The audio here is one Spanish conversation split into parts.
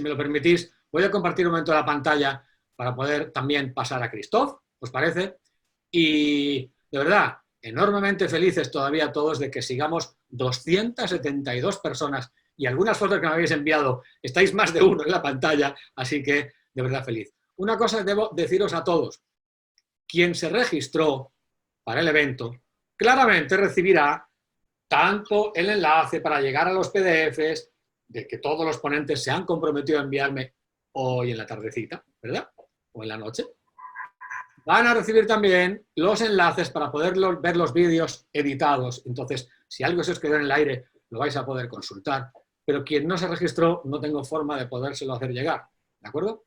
me lo permitís, voy a compartir un momento la pantalla para poder también pasar a Christoph, ¿os parece? Y de verdad, enormemente felices todavía todos de que sigamos 272 personas y algunas fotos que me habéis enviado, estáis más de uno en la pantalla, así que de verdad feliz. Una cosa debo deciros a todos, quien se registró para el evento claramente recibirá tanto el enlace para llegar a los PDFs de que todos los ponentes se han comprometido a enviarme hoy en la tardecita, ¿verdad? O en la noche. Van a recibir también los enlaces para poder ver los vídeos editados. Entonces, si algo se os quedó en el aire, lo vais a poder consultar. Pero quien no se registró, no tengo forma de podérselo hacer llegar. ¿De acuerdo?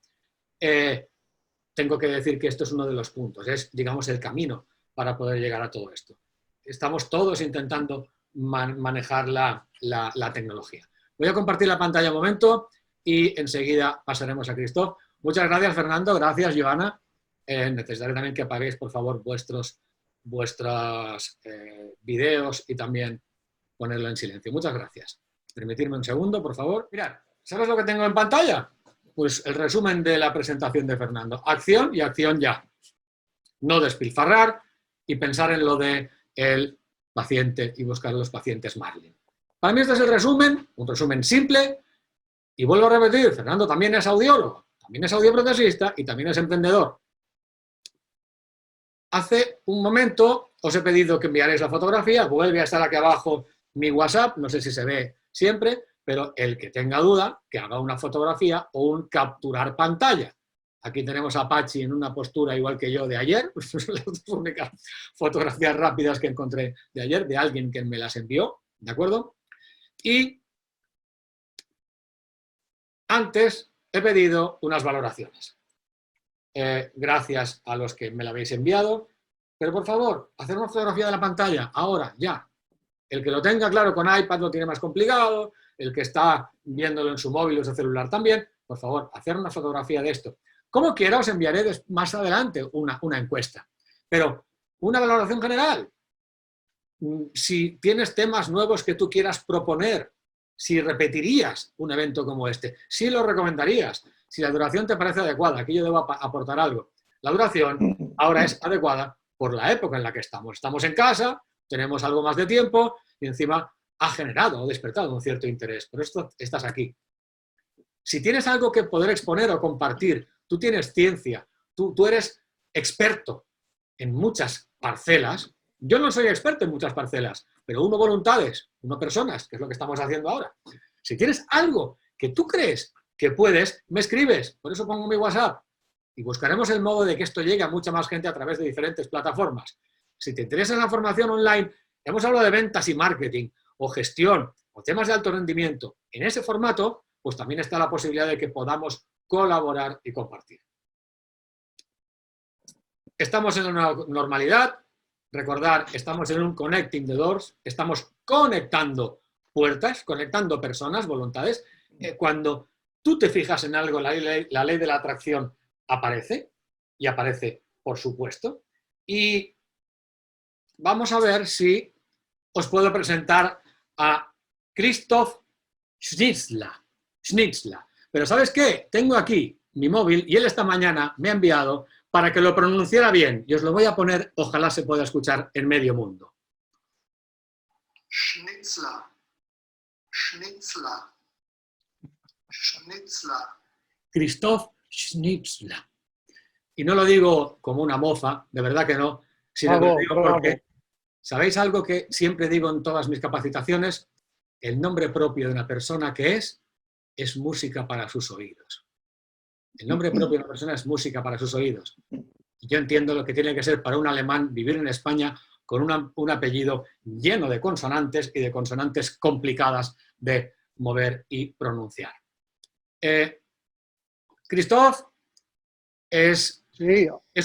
Tengo que decir que esto es uno de los puntos. Es, digamos, el camino para poder llegar a todo esto. Estamos todos intentando manejar la tecnología. Voy a compartir la pantalla un momento y enseguida pasaremos a Christoph. Muchas gracias, Fernando. Gracias, Joana. Necesitaré también que apaguéis, por favor, vuestros videos y también ponerlo en silencio. Muchas gracias. Permitidme un segundo, por favor. Mirad, ¿sabes lo que tengo en pantalla? Pues el resumen de la presentación de Fernando. Acción y acción ya. No despilfarrar y pensar en lo de el paciente y buscar los pacientes Marlin. Para mí este es el resumen, un resumen simple, y vuelvo a repetir, Fernando también es audiólogo, también es audioprotesista y también es emprendedor. Hace un momento os he pedido que enviaréis la fotografía, vuelve a estar aquí abajo mi WhatsApp, no sé si se ve siempre, pero el que tenga duda, que haga una fotografía o un capturar pantalla. Aquí tenemos a Pachi en una postura igual que yo de ayer, son las dos únicas fotografías rápidas que encontré de ayer, de alguien que me las envió, ¿de acuerdo? Y antes he pedido unas valoraciones. Gracias a los que me la habéis enviado, pero por favor, hacer una fotografía de la pantalla, ahora, ya. El que lo tenga claro con iPad lo tiene más complicado, el que está viéndolo en su móvil o su celular también, por favor, hacer una fotografía de esto. Como quiera, os enviaré más adelante una encuesta. Pero una valoración general. Si tienes temas nuevos que tú quieras proponer, si repetirías un evento como este, si lo recomendarías, si la duración te parece adecuada, aquí yo debo aportar algo. La duración ahora es adecuada por la época en la que estamos. Estamos en casa, tenemos algo más de tiempo y encima ha generado o despertado un cierto interés. Por esto estás aquí. Si tienes algo que poder exponer o compartir, tú tienes ciencia, tú eres experto en muchas parcelas. Yo no soy experto en muchas parcelas, pero uno voluntades, uno personas, que es lo que estamos haciendo ahora. Si tienes algo que tú crees que puedes, me escribes. Por eso pongo mi WhatsApp. Y buscaremos el modo de que esto llegue a mucha más gente a través de diferentes plataformas. Si te interesa la formación online, hemos hablado de ventas y marketing, o gestión, o temas de alto rendimiento. En ese formato, pues también está la posibilidad de que podamos colaborar y compartir. Estamos en una normalidad. Recordar, estamos en un connecting the doors, estamos conectando puertas, conectando personas, voluntades. Cuando tú te fijas en algo, la ley de la atracción aparece, y aparece por supuesto. Y vamos a ver si os puedo presentar a Christoph Schnitzler. Pero ¿sabes qué? Tengo aquí mi móvil y él esta mañana me ha enviado para que lo pronunciara bien. Y os lo voy a poner, ojalá se pueda escuchar en medio mundo. Schnitzler. Schnitzler. Schnitzler. Christoph Schnitzler. Y no lo digo como una mofa, de verdad que no, sino que lo digo porque, ¿sabéis algo que siempre digo en todas mis capacitaciones? El nombre propio de una persona que es música para sus oídos. El nombre propio de una persona es música para sus oídos. Y yo entiendo lo que tiene que ser para un alemán vivir en España con un apellido lleno de consonantes y de consonantes complicadas de mover y pronunciar. Christoph es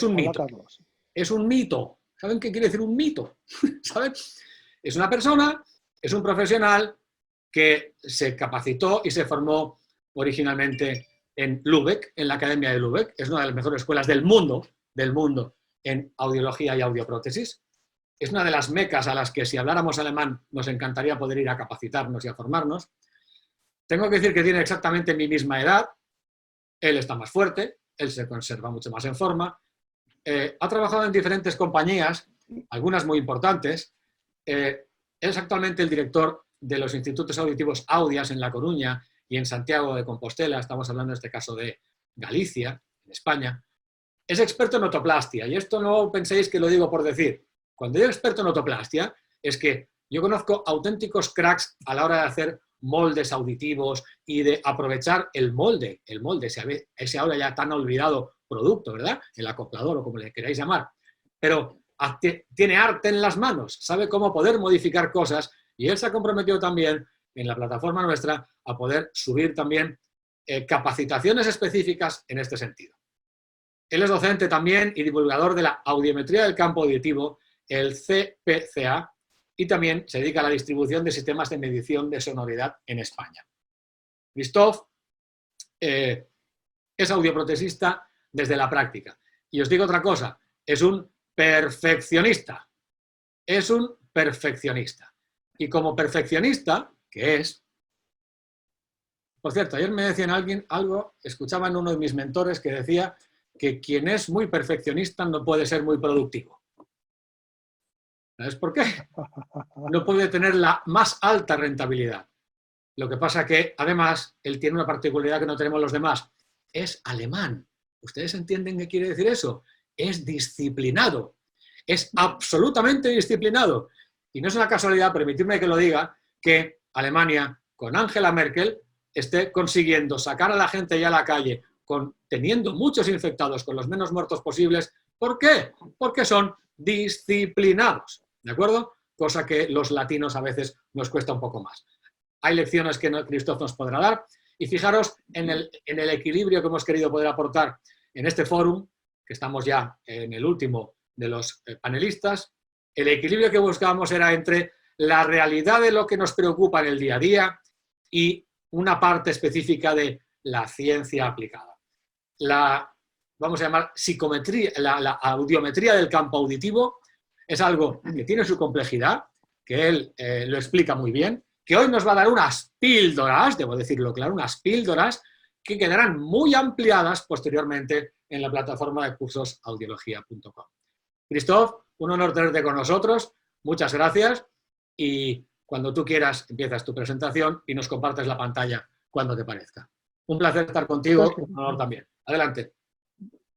un mito. Es un mito. ¿Saben qué quiere decir un mito? ¿Saben? Es una persona, es un profesional que se capacitó y se formó originalmente en Lübeck, en la Academia de Lübeck. Es una de las mejores escuelas del mundo en audiología y audioprótesis. Es una de las mecas a las que, si habláramos alemán, nos encantaría poder ir a capacitarnos y a formarnos. Tengo que decir que tiene exactamente mi misma edad, él está más fuerte, él se conserva mucho más en forma, ha trabajado en diferentes compañías, algunas muy importantes, es actualmente el director de los institutos auditivos Audias en La Coruña y en Santiago de Compostela, estamos hablando en este caso de Galicia, en España. Es experto en otoplastia, y esto no penséis que lo digo por decir. Cuando digo experto en otoplastia, es que yo conozco auténticos cracks a la hora de hacer moldes auditivos y de aprovechar el molde, ese ahora ya tan olvidado producto, ¿verdad? El acoplador o como le queráis llamar. Pero tiene arte en las manos, sabe cómo poder modificar cosas, y él se ha comprometido también en la plataforma nuestra a poder subir también capacitaciones específicas en este sentido. Él es docente también y divulgador de la audiometría del campo auditivo, el CPCA, y también se dedica a la distribución de sistemas de medición de sonoridad en España. Christophe es audioprotesista desde la práctica. Y os digo otra cosa, es un perfeccionista. Es un perfeccionista. Y como perfeccionista, que es... Por cierto, ayer me decían algo, escuchaba en uno de mis mentores que decía que quien es muy perfeccionista no puede ser muy productivo. ¿Sabes por qué? No puede tener la más alta rentabilidad. Lo que pasa que, además, él tiene una particularidad que no tenemos los demás. Es alemán. ¿Ustedes entienden qué quiere decir eso? Es disciplinado. Es absolutamente disciplinado. Y no es una casualidad, permitidme que lo diga, que Alemania, con Angela Merkel, esté consiguiendo sacar a la gente ya a la calle, teniendo muchos infectados con los menos muertos posibles. ¿Por qué? Porque son disciplinados. ¿De acuerdo? Cosa que los latinos a veces nos cuesta un poco más. Hay lecciones que Christophe nos podrá dar, y fijaros en el equilibrio que hemos querido poder aportar en este fórum, que estamos ya en el último de los panelistas. El equilibrio que buscábamos era entre la realidad de lo que nos preocupa en el día a día y una parte específica de la ciencia aplicada. Vamos a llamar psicometría, la audiometría del campo auditivo es algo que tiene su complejidad, que él lo explica muy bien, que hoy nos va a dar unas píldoras, debo decirlo claro, unas píldoras que quedarán muy ampliadas posteriormente en la plataforma de cursos audiología.com. Christophe, un honor tenerte con nosotros, muchas gracias, y cuando tú quieras empiezas tu presentación y nos compartes la pantalla cuando te parezca. Un placer estar contigo, un honor también. Adelante.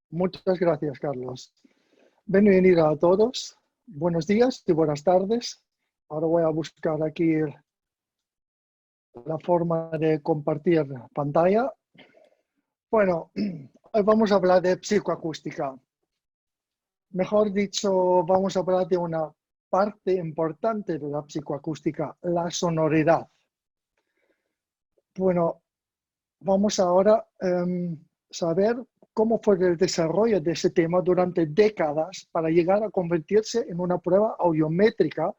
Muchas gracias, Carlos. Bienvenido a todos. Buenos días y buenas tardes. Ahora voy a buscar aquí la forma de compartir pantalla. Bueno, hoy vamos a hablar de psicoacústica. Mejor dicho, vamos a hablar de una parte importante de la psicoacústica, la sonoridad. Bueno, vamos ahora a saber cómo fue el desarrollo de ese tema durante décadas para llegar a convertirse en una prueba audiométrica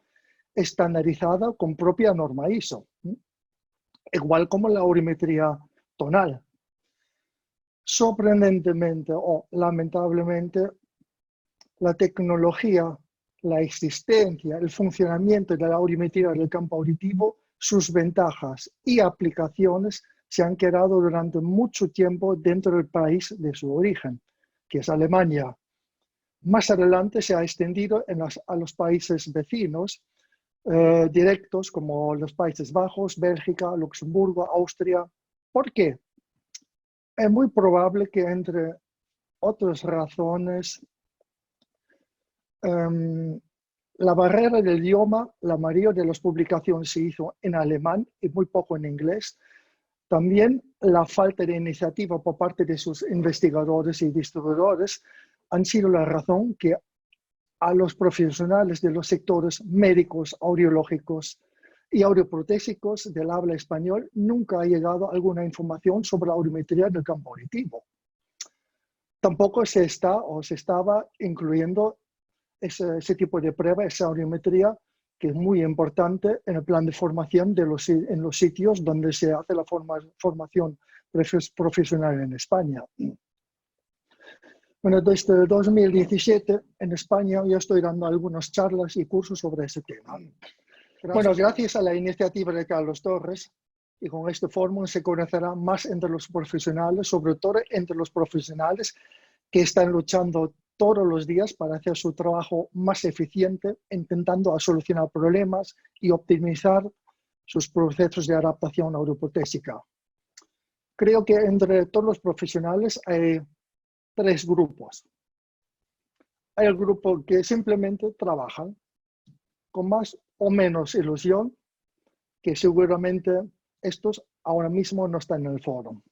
estandarizada con propia norma ISO, igual como la audiometría tonal. Sorprendentemente o lamentablemente, la tecnología, la existencia, el funcionamiento de la audiometría del campo auditivo, sus ventajas y aplicaciones se han quedado durante mucho tiempo dentro del país de su origen, que es Alemania. Más adelante se ha extendido a los países vecinos directos como los Países Bajos, Bélgica, Luxemburgo, Austria. ¿Por qué? Es muy probable que, entre otras razones, la barrera del idioma, la mayoría de las publicaciones se hizo en alemán y muy poco en inglés. También la falta de iniciativa por parte de sus investigadores y distribuidores han sido la razón que a los profesionales de los sectores médicos, audiológicos y audioprotésicos del habla español nunca ha llegado alguna información sobre la audiometría del campo auditivo. Tampoco se estaba incluyendo ese tipo de prueba, esa audiometría, que es muy importante en el plan de formación en los sitios donde se hace la formación profesional en España. Bueno, desde 2017 en España yo estoy dando algunas charlas y cursos sobre ese tema. Bueno, gracias a la iniciativa de Carlos Torres, Y con este fórmula se conocerá más entre los profesionales, sobre todo entre los profesionales que están luchando todos los días para hacer su trabajo más eficiente, intentando solucionar problemas y optimizar sus procesos de adaptación neuroprotésica. Creo que entre todos los profesionales hay tres grupos. Hay el grupo que simplemente trabajan con más o menos ilusión, que seguramente estos ahora mismo no están en el foro.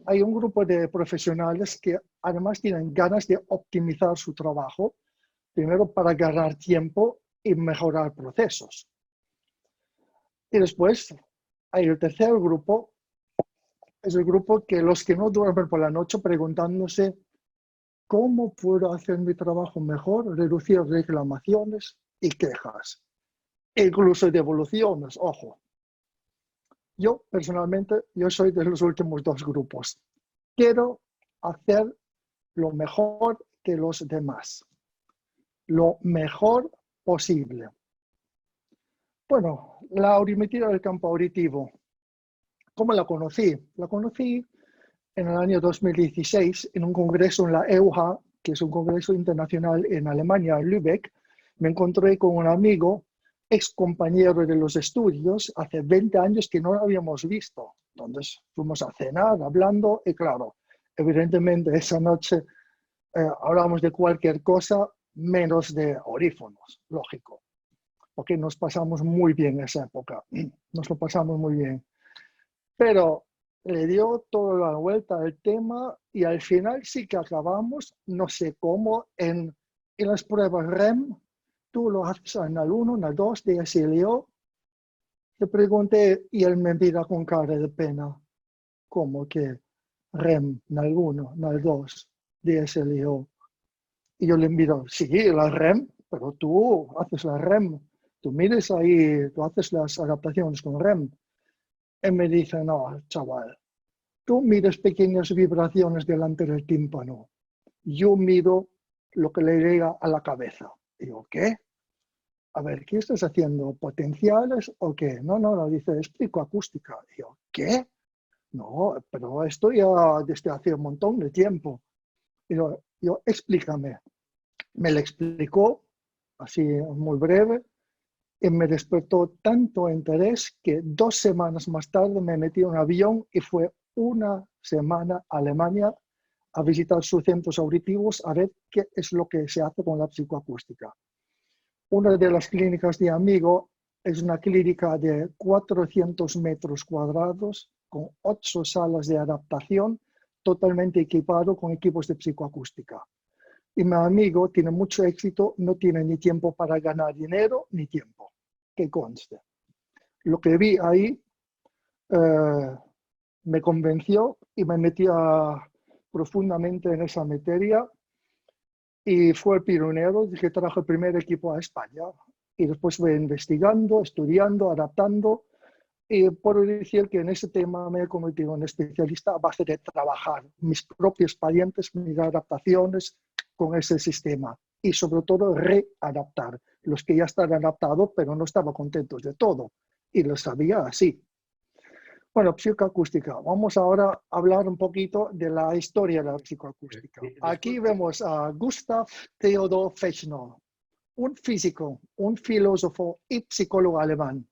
Hay un grupo de profesionales que además tienen ganas de optimizar su trabajo, primero para ganar tiempo y mejorar procesos. Y después hay el tercer grupo, es el grupo que los que no duermen por la noche preguntándose ¿cómo puedo hacer mi trabajo mejor? Reducir reclamaciones y quejas, incluso devoluciones, ojo. Yo, personalmente, yo soy de los últimos dos grupos. Quiero hacer lo mejor que los demás, lo mejor posible. Bueno, la aurimetría del campo auditivo, ¿cómo la conocí? La conocí en el año 2016 en un congreso en la EUHA, que es un congreso internacional en Alemania, en Lübeck. Me encontré con un amigo, ex compañero de los estudios, hace 20 años que no lo habíamos visto. Entonces fuimos a cenar, hablando, y claro, evidentemente esa noche hablamos de cualquier cosa menos de audífonos, lógico, porque nos pasamos muy bien esa época, nos lo pasamos muy bien. Pero le dio toda la vuelta al tema y al final sí que acabamos, no sé cómo, en las pruebas REM, tú lo haces en el 1, en el 2, de SLO. Le pregunté y él me mira con cara de pena, ¿cómo que REM, en el 1, en el 2, de SLO? Y yo le miro, sí, la REM, pero tú haces la REM, tú mires ahí, tú haces las adaptaciones con REM. Y me dice, no, chaval, tú miras pequeñas vibraciones delante del tímpano. Yo miro lo que le llega a la cabeza. Digo, ¿qué? A ver, ¿qué estás haciendo? ¿Potenciales o qué? No, dice, explico acústica. Digo, ¿qué? No, pero esto ya desde hace un montón de tiempo. Digo, explícame. Me lo explicó, así muy breve, y me despertó tanto interés que 2 semanas más tarde me metí en un avión y fue una semana a Alemania a visitar sus centros auditivos a ver qué es lo que se hace con la psicoacústica. Una de las clínicas de amigo es una clínica de 400 metros cuadrados con 8 salas de adaptación totalmente equipado con equipos de psicoacústica. Y mi amigo tiene mucho éxito, no tiene ni tiempo para ganar dinero ni tiempo, que conste. Lo que vi ahí me convenció y me metí profundamente en esa materia y fue el pionero que trajo el primer equipo a España. Y después fue investigando, estudiando, adaptando y puedo decir que en ese tema me he convertido en especialista a base de trabajar mis propios pacientes, mis adaptaciones con ese sistema y sobre todo readaptar los que ya están adaptados pero no estaban contentos de todo y lo sabía así. Bueno, psicoacústica. Vamos ahora a hablar un poquito de la historia de la psicoacústica. Aquí vemos a Gustav Theodor Fechner, un físico, un filósofo y psicólogo alemán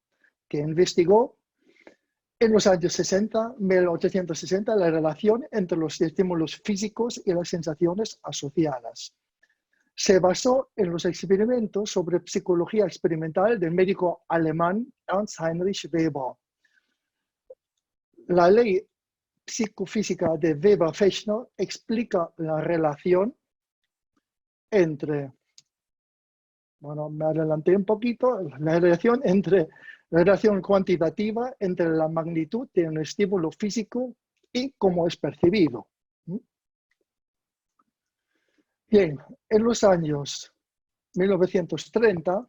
que investigó en los años 60, 1860, la relación entre los estímulos físicos y las sensaciones asociadas. Se basó en los experimentos sobre psicología experimental del médico alemán Ernst Heinrich Weber. La ley psicofísica de Weber-Fechner explica la relación entre, bueno, me adelanté un poquito, la relación cuantitativa entre la magnitud de un estímulo físico y cómo es percibido. Bien, en los años 1930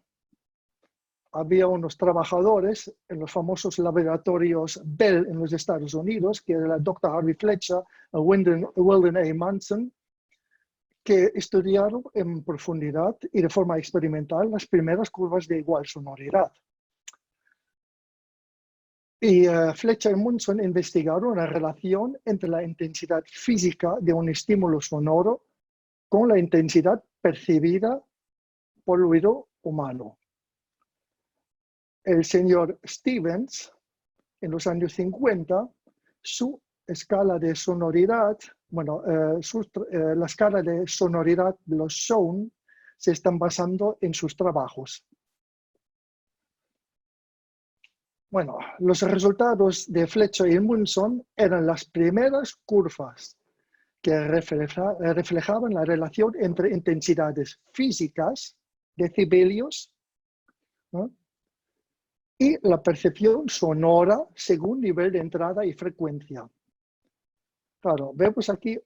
había unos trabajadores en los famosos laboratorios Bell en los Estados Unidos, que era el Dr. Harvey Fletcher, Weldon A. Manson, que estudiaron en profundidad y de forma experimental las primeras curvas de igual sonoridad. Y Fletcher y Munson investigaron la relación entre la intensidad física de un estímulo sonoro con la intensidad percibida por el oído humano. El señor Stevens, en los años 50, su escala de sonoridad, la escala de sonoridad de los sound se están basando en sus trabajos. Bueno, los resultados de Fletcher y Munson eran las primeras curvas que reflejaban la relación entre intensidades físicas, decibelios, ¿no?, y la percepción sonora según nivel de entrada y frecuencia. Claro, vemos aquí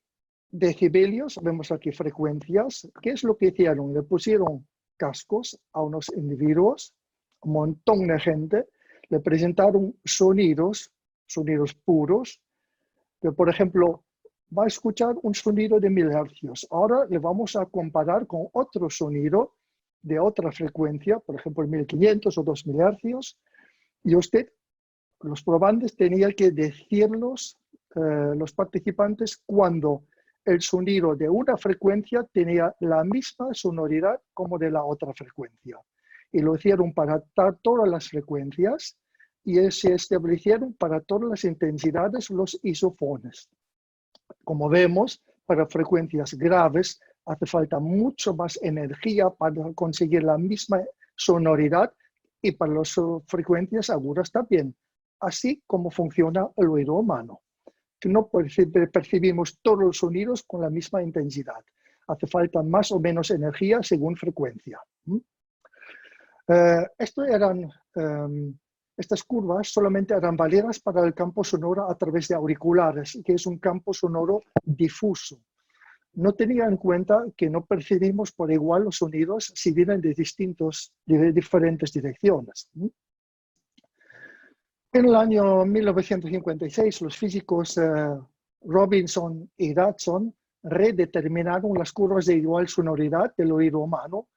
decibelios, vemos aquí frecuencias. ¿Qué es lo que hicieron? Le pusieron cascos a unos individuos, un montón de gente, le presentaron sonidos puros, que por ejemplo va a escuchar un sonido de 1000 hercios. Ahora le vamos a comparar con otro sonido de otra frecuencia, por ejemplo 1500 o 2000 hercios, y usted, los probantes, tenían que decirlos, los participantes, cuando el sonido de una frecuencia tenía la misma sonoridad como de la otra frecuencia. Y lo hicieron para todas las frecuencias y se establecieron para todas las intensidades los isofones. Como vemos, para frecuencias graves hace falta mucho más energía para conseguir la misma sonoridad y para las frecuencias agudas también, así como funciona el oído humano. Que no percibimos todos los sonidos con la misma intensidad. Hace falta más o menos energía según frecuencia. Estas curvas solamente eran válidas para el campo sonoro a través de auriculares, que es un campo sonoro difuso. No tenía en cuenta que no percibimos por igual los sonidos si vienen de diferentes direcciones. En el año 1956, los físicos Robinson y Dodson redeterminaron las curvas de igual sonoridad del oído humano,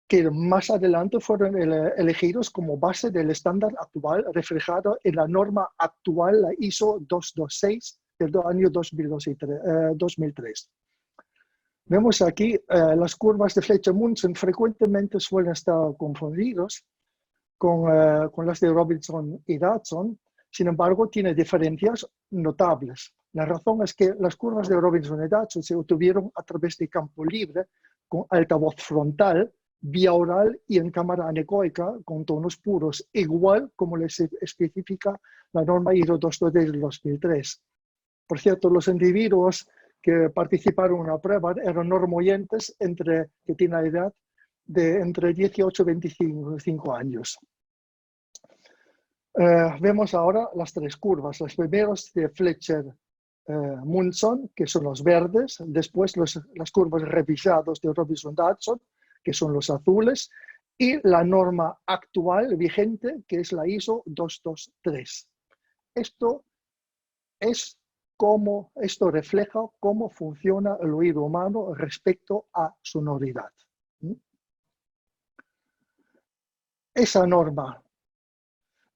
que más adelante fueron elegidos como base del estándar actual reflejado en la norma actual, la ISO 226 del año 2003. Vemos aquí las curvas de Fletcher-Munson frecuentemente suelen estar confundidos con las de Robinson y Dodson. Sin embargo, tiene diferencias notables. La razón es que las curvas de Robinson y Dodson se obtuvieron a través de campo libre, con altavoz frontal, vía oral y en cámara anecoica con tonos puros, igual como les especifica la norma ISO 226 del 2003. Por cierto, los individuos que participaron en la prueba eran normoyentes que tienen la edad de entre 18 y 25 años. Vemos ahora las tres curvas. Las primeras de Fletcher-Munson, que son los verdes, después las curvas revisadas de Robinson-Dodson, que son los azules, y la norma actual vigente, que es la ISO 223. Esto refleja cómo funciona el oído humano respecto a sonoridad. Esa norma,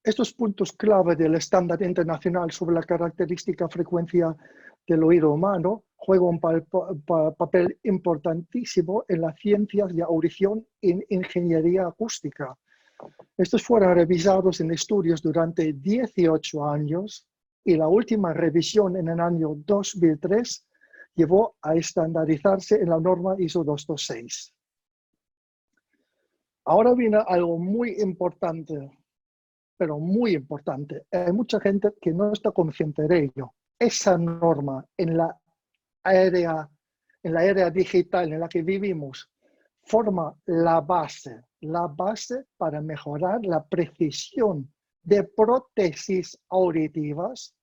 estos puntos clave del estándar internacional sobre la característica frecuencia del oído humano juegan un papel importantísimo en las ciencias de audición y ingeniería acústica. Estos fueron revisados en estudios durante 18 años y la última revisión en el año 2003 llevó a estandarizarse en la norma ISO 226. Ahora viene algo muy importante, pero muy importante. Hay mucha gente que no está consciente de ello. Esa norma en la era digital en la que vivimos forma la base para mejorar la precisión de prótesis auditivas,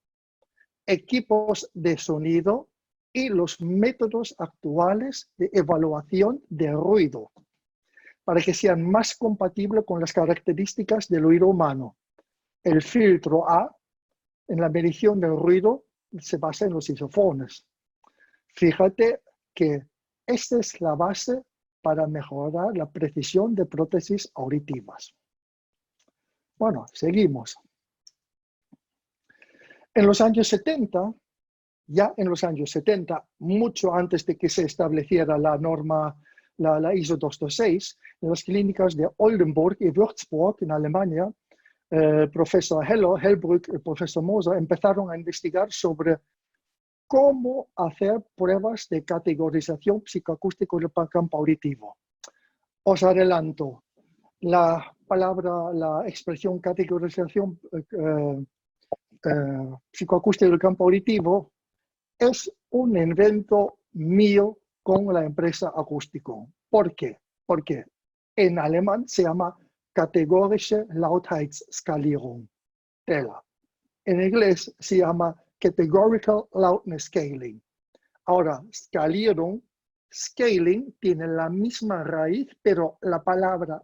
equipos de sonido y los métodos actuales de evaluación de ruido, para que sean más compatibles con las características del oído humano. El filtro A, en la medición del ruido, se basa en los isofones. Fíjate que esta es la base para mejorar la precisión de prótesis auditivas. Bueno, seguimos. En los años 70, ya en los años 70, mucho antes de que se estableciera la norma, la ISO 226, en las clínicas de Oldenburg y Würzburg, en Alemania, el profesor Hellbrück y el profesor Moser empezaron a investigar sobre cómo hacer pruebas de categorización psicoacústica del campo auditivo. Os adelanto, la expresión categorización psicoacústica del campo auditivo es un invento mío con la empresa Acústico. ¿Por qué? Porque en alemán se llama kategorische Lautheitsskalierung. En inglés se llama Categorical Loudness Scaling. Ahora, scaling tiene la misma raíz, pero la palabra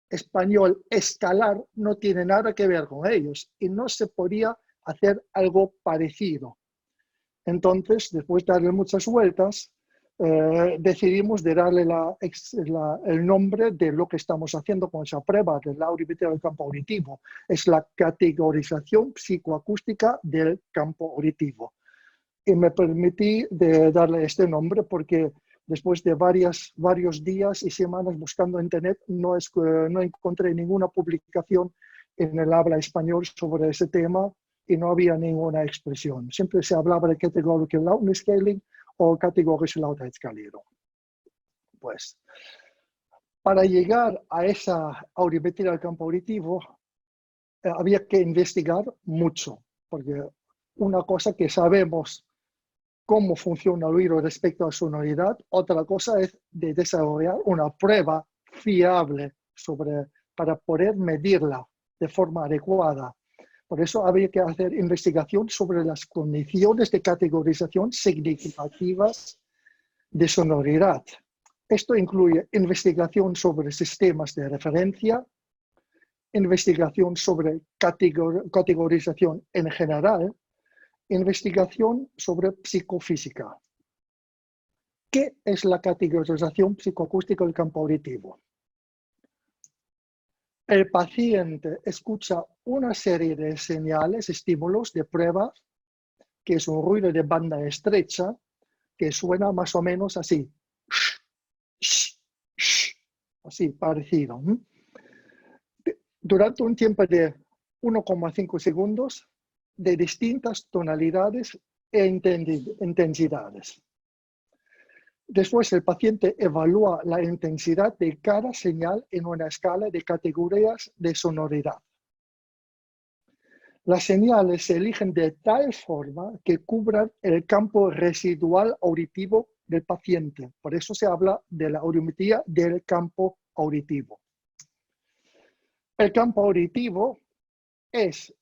español escalar no tiene nada que ver con ellos y no se podía hacer algo parecido. Entonces, después de darle muchas vueltas, decidimos de darle el nombre de lo que estamos haciendo con esa prueba de la audiometría del campo auditivo. Es la categorización psicoacústica del campo auditivo. Y me permití de darle este nombre porque después de varios días y semanas buscando en internet, no encontré ninguna publicación en el habla español sobre ese tema y no había ninguna expresión. Siempre se hablaba de Categorical Loudness Scaling o Categorische Lautheitsskalierung. Pues, para llegar a esa audiometría del campo auditivo, había que investigar mucho, porque una cosa que sabemos cómo funciona el oído respecto a sonoridad, otra cosa es de desarrollar una prueba fiable para poder medirla de forma adecuada. Por eso había que hacer investigación sobre las condiciones de categorización significativas de sonoridad. Esto incluye investigación sobre sistemas de referencia, investigación sobre categorización en general, investigación sobre psicofísica. ¿Qué es la categorización psicoacústica del campo auditivo? El paciente escucha una serie de señales, estímulos de prueba, que es un ruido de banda estrecha, que suena más o menos así. Así, parecido. Durante un tiempo de 1,5 segundos, de distintas tonalidades e intensidades. Después, el paciente evalúa la intensidad de cada señal en una escala de categorías de sonoridad. Las señales se eligen de tal forma que cubran el campo residual auditivo del paciente. Por eso se habla de la audiometría del campo auditivo. El campo auditivo es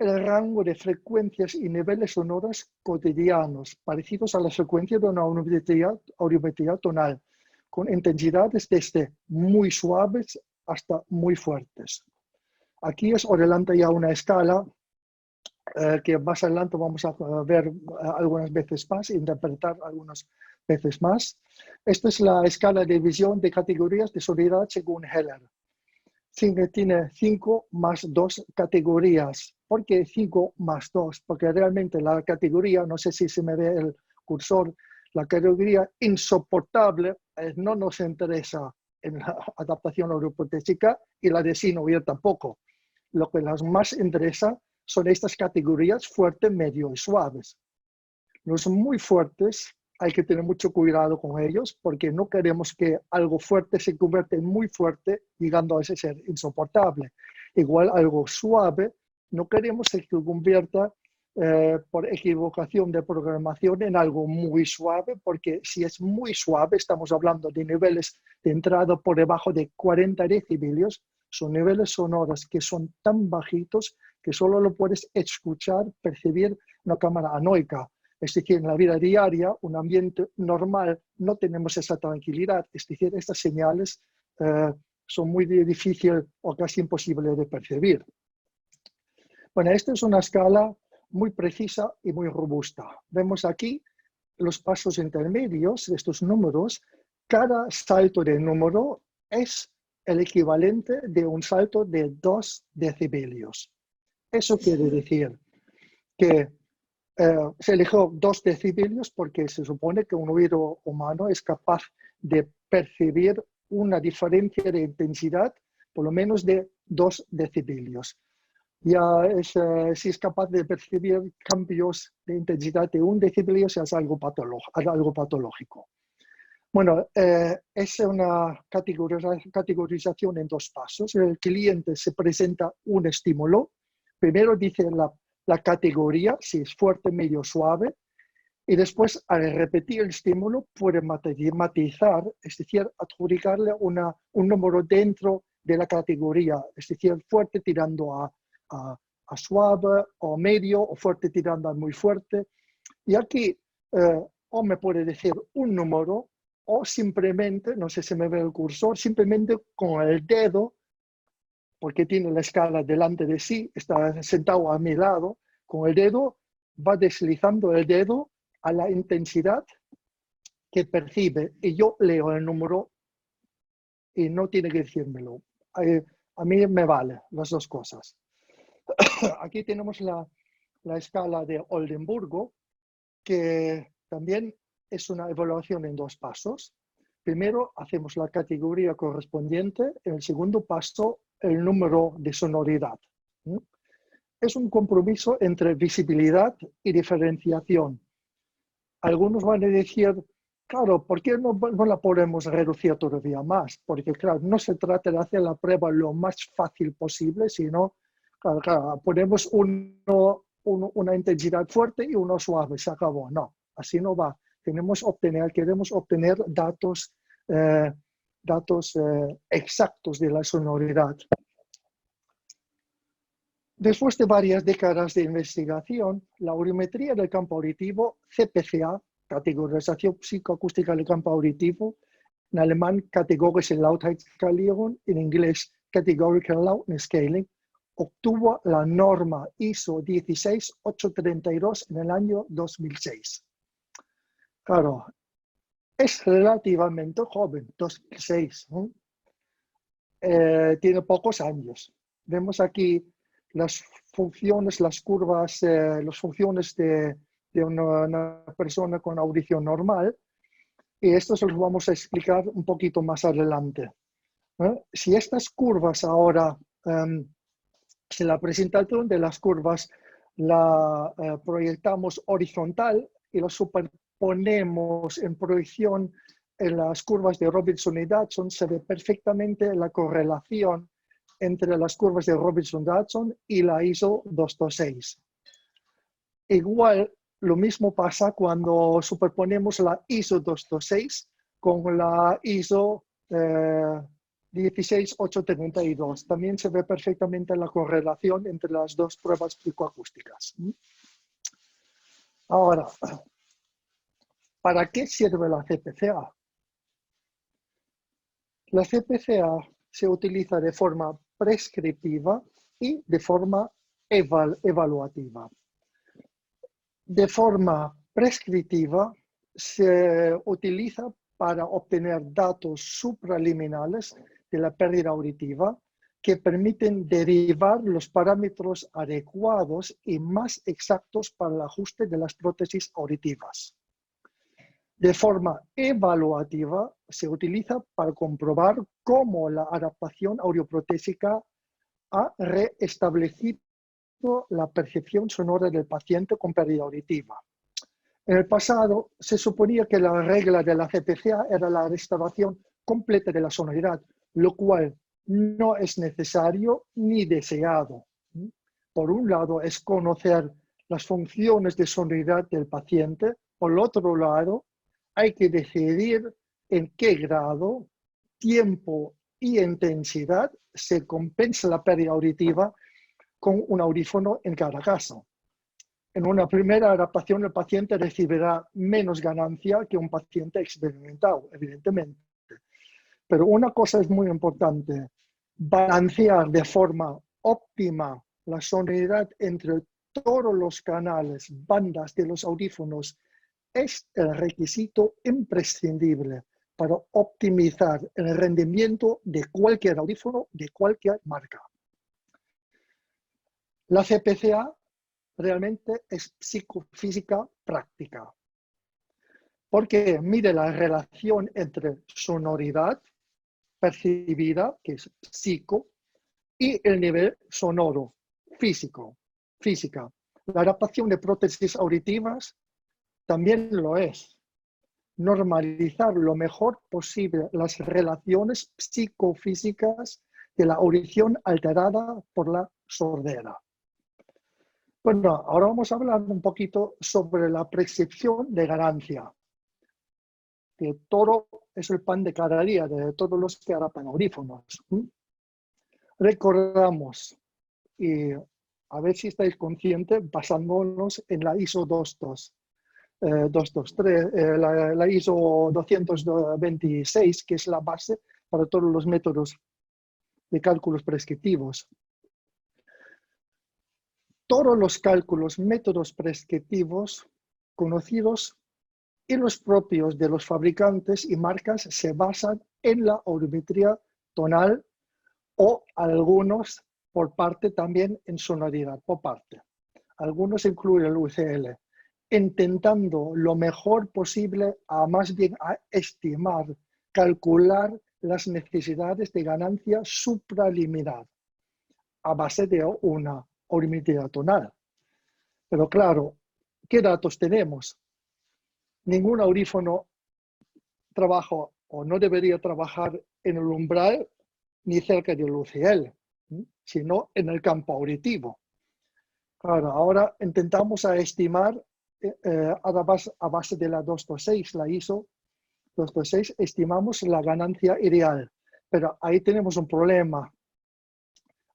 el rango de frecuencias y niveles sonoros cotidianos, parecidos a la frecuencia de una audiometría tonal, con intensidades desde muy suaves hasta muy fuertes. Aquí os adelanto ya una escala que más adelante vamos a ver algunas veces más, interpretar algunas veces más. Esta es la escala de división de categorías de sonoridad según Heller. Tiene 5 más 2 categorías. ¿Por qué 5 más 2? Porque realmente la categoría, no sé si se me ve el cursor, la categoría insoportable no nos interesa en la adaptación neuroprotésica y la de sin oír tampoco. Lo que nos más interesa son estas categorías fuerte, medio y suaves. Los muy fuertes hay que tener mucho cuidado con ellos porque no queremos que algo fuerte se convierta en muy fuerte, llegando a ese ser insoportable. Igual algo suave, no queremos que se convierta por equivocación de programación en algo muy suave, porque si es muy suave, estamos hablando de niveles de entrada por debajo de 40 decibelios, son niveles sonoros que son tan bajitos que solo lo puedes escuchar, percibir una cámara anoica. Es decir, en la vida diaria, un ambiente normal, no tenemos esa tranquilidad. Es decir, estas señales son muy difíciles o casi imposibles de percibir. Bueno, esta es una escala muy precisa y muy robusta. Vemos aquí los pasos intermedios de estos números. Cada salto de número es el equivalente de un salto de 2 decibelios. Eso quiere decir que se eligió 2 decibelios porque se supone que un oído humano es capaz de percibir una diferencia de intensidad por lo menos de 2 decibelios. Ya si es capaz de percibir cambios de intensidad de 1 decibelio, ya es algo patológico. Bueno, es una categorización en 2 pasos. El cliente se presenta un estímulo. Primero dice la categoría, si es fuerte, medio, suave, y después al repetir el estímulo puede matizar, es decir, adjudicarle un número dentro de la categoría, es decir, fuerte tirando a suave, o medio, o fuerte tirando a muy fuerte. Y aquí o me puede decir un número, o simplemente, no sé si me ve el cursor, simplemente con el dedo, porque tiene la escala delante de sí, está sentado a mi lado, con el dedo va deslizando el dedo a la intensidad que percibe, y yo leo el número y no tiene que decírmelo. A mí me vale las 2 cosas. Aquí tenemos la escala de Oldenburgo, que también es una evaluación en 2 pasos. Primero hacemos la categoría correspondiente, en el segundo paso el número de sonoridad. Es un compromiso entre visibilidad y diferenciación. Algunos van a decir, claro, ¿por qué no la podemos reducir todavía más? Porque claro, no se trata de hacer la prueba lo más fácil posible, sino, claro, ponemos una intensidad fuerte y uno suave, se acabó. No, así no va. Queremos obtener datos exactos de la sonoridad. Después de varias décadas de investigación, la audiometría del campo auditivo, CPCA, categorización psicoacústica del campo auditivo, en alemán Kategorische Lautheitsskalierung, en inglés Categorical Loudness Scaling, obtuvo la norma ISO 16832 en el año 2006. Claro, es relativamente joven, 2006, ¿no? Tiene pocos años. Vemos aquí las funciones, las curvas, las funciones de una persona con audición normal, y esto se los vamos a explicar un poquito más adelante. Si estas curvas ahora, si la presentación de las curvas la proyectamos horizontal y la superponemos en proyección en las curvas de Robinson y Dodson, se ve perfectamente la correlación entre las curvas de Robinson-Dodson y la ISO 226. Igual, lo mismo pasa cuando superponemos la ISO 226 con la ISO 16832. También se ve perfectamente la correlación entre las 2 pruebas psicoacústicas. Ahora, ¿para qué sirve la CPCA? La CPCA se utiliza de forma prescriptiva y de forma evaluativa. De forma prescriptiva se utiliza para obtener datos supraliminales de la pérdida auditiva que permiten derivar los parámetros adecuados y más exactos para el ajuste de las prótesis auditivas. De forma evaluativa se utiliza para comprobar cómo la adaptación audioprotésica ha reestablecido la percepción sonora del paciente con pérdida auditiva. En el pasado se suponía que la regla de la CPCA era la restauración completa de la sonoridad, lo cual no es necesario ni deseado. Por un lado es conocer las funciones de sonoridad del paciente, por el otro lado hay que decidir en qué grado, tiempo y intensidad se compensa la pérdida auditiva con un audífono en cada caso. En una primera adaptación el paciente recibirá menos ganancia que un paciente experimentado, evidentemente. Pero una cosa es muy importante, balancear de forma óptima la sonoridad entre todos los canales, bandas de los audífonos, es el requisito imprescindible para optimizar el rendimiento de cualquier audífono de cualquier marca. La CPCA realmente es psicofísica práctica, porque mide la relación entre sonoridad percibida, que es psico, y el nivel sonoro, física. La adaptación de prótesis auditivas también lo es. Normalizar lo mejor posible las relaciones psicofísicas de la audición alterada por la sordera. Bueno, ahora vamos a hablar un poquito sobre la prescripción de ganancia, que todo es el pan de cada día de todos los que adaptan audífonos. Recordamos, y a ver si estáis conscientes, basándonos en la ISO 223, la ISO 226, que es la base para todos los métodos de cálculos prescriptivos. Todos los cálculos, métodos prescriptivos conocidos y los propios de los fabricantes y marcas se basan en la audiometría tonal o algunos por parte también en sonoridad, por parte. Algunos incluyen el UCL, intentando lo mejor posible más bien a estimar, calcular las necesidades de ganancia supraliminar a base de una audiometría tonal. Pero claro, ¿qué datos tenemos? Ningún audífono trabaja o no debería trabajar en el umbral ni cerca del UCL, sino en el campo auditivo. Claro, ahora intentamos estimar a base de la 226, la ISO 226, estimamos la ganancia ideal. Pero ahí tenemos un problema.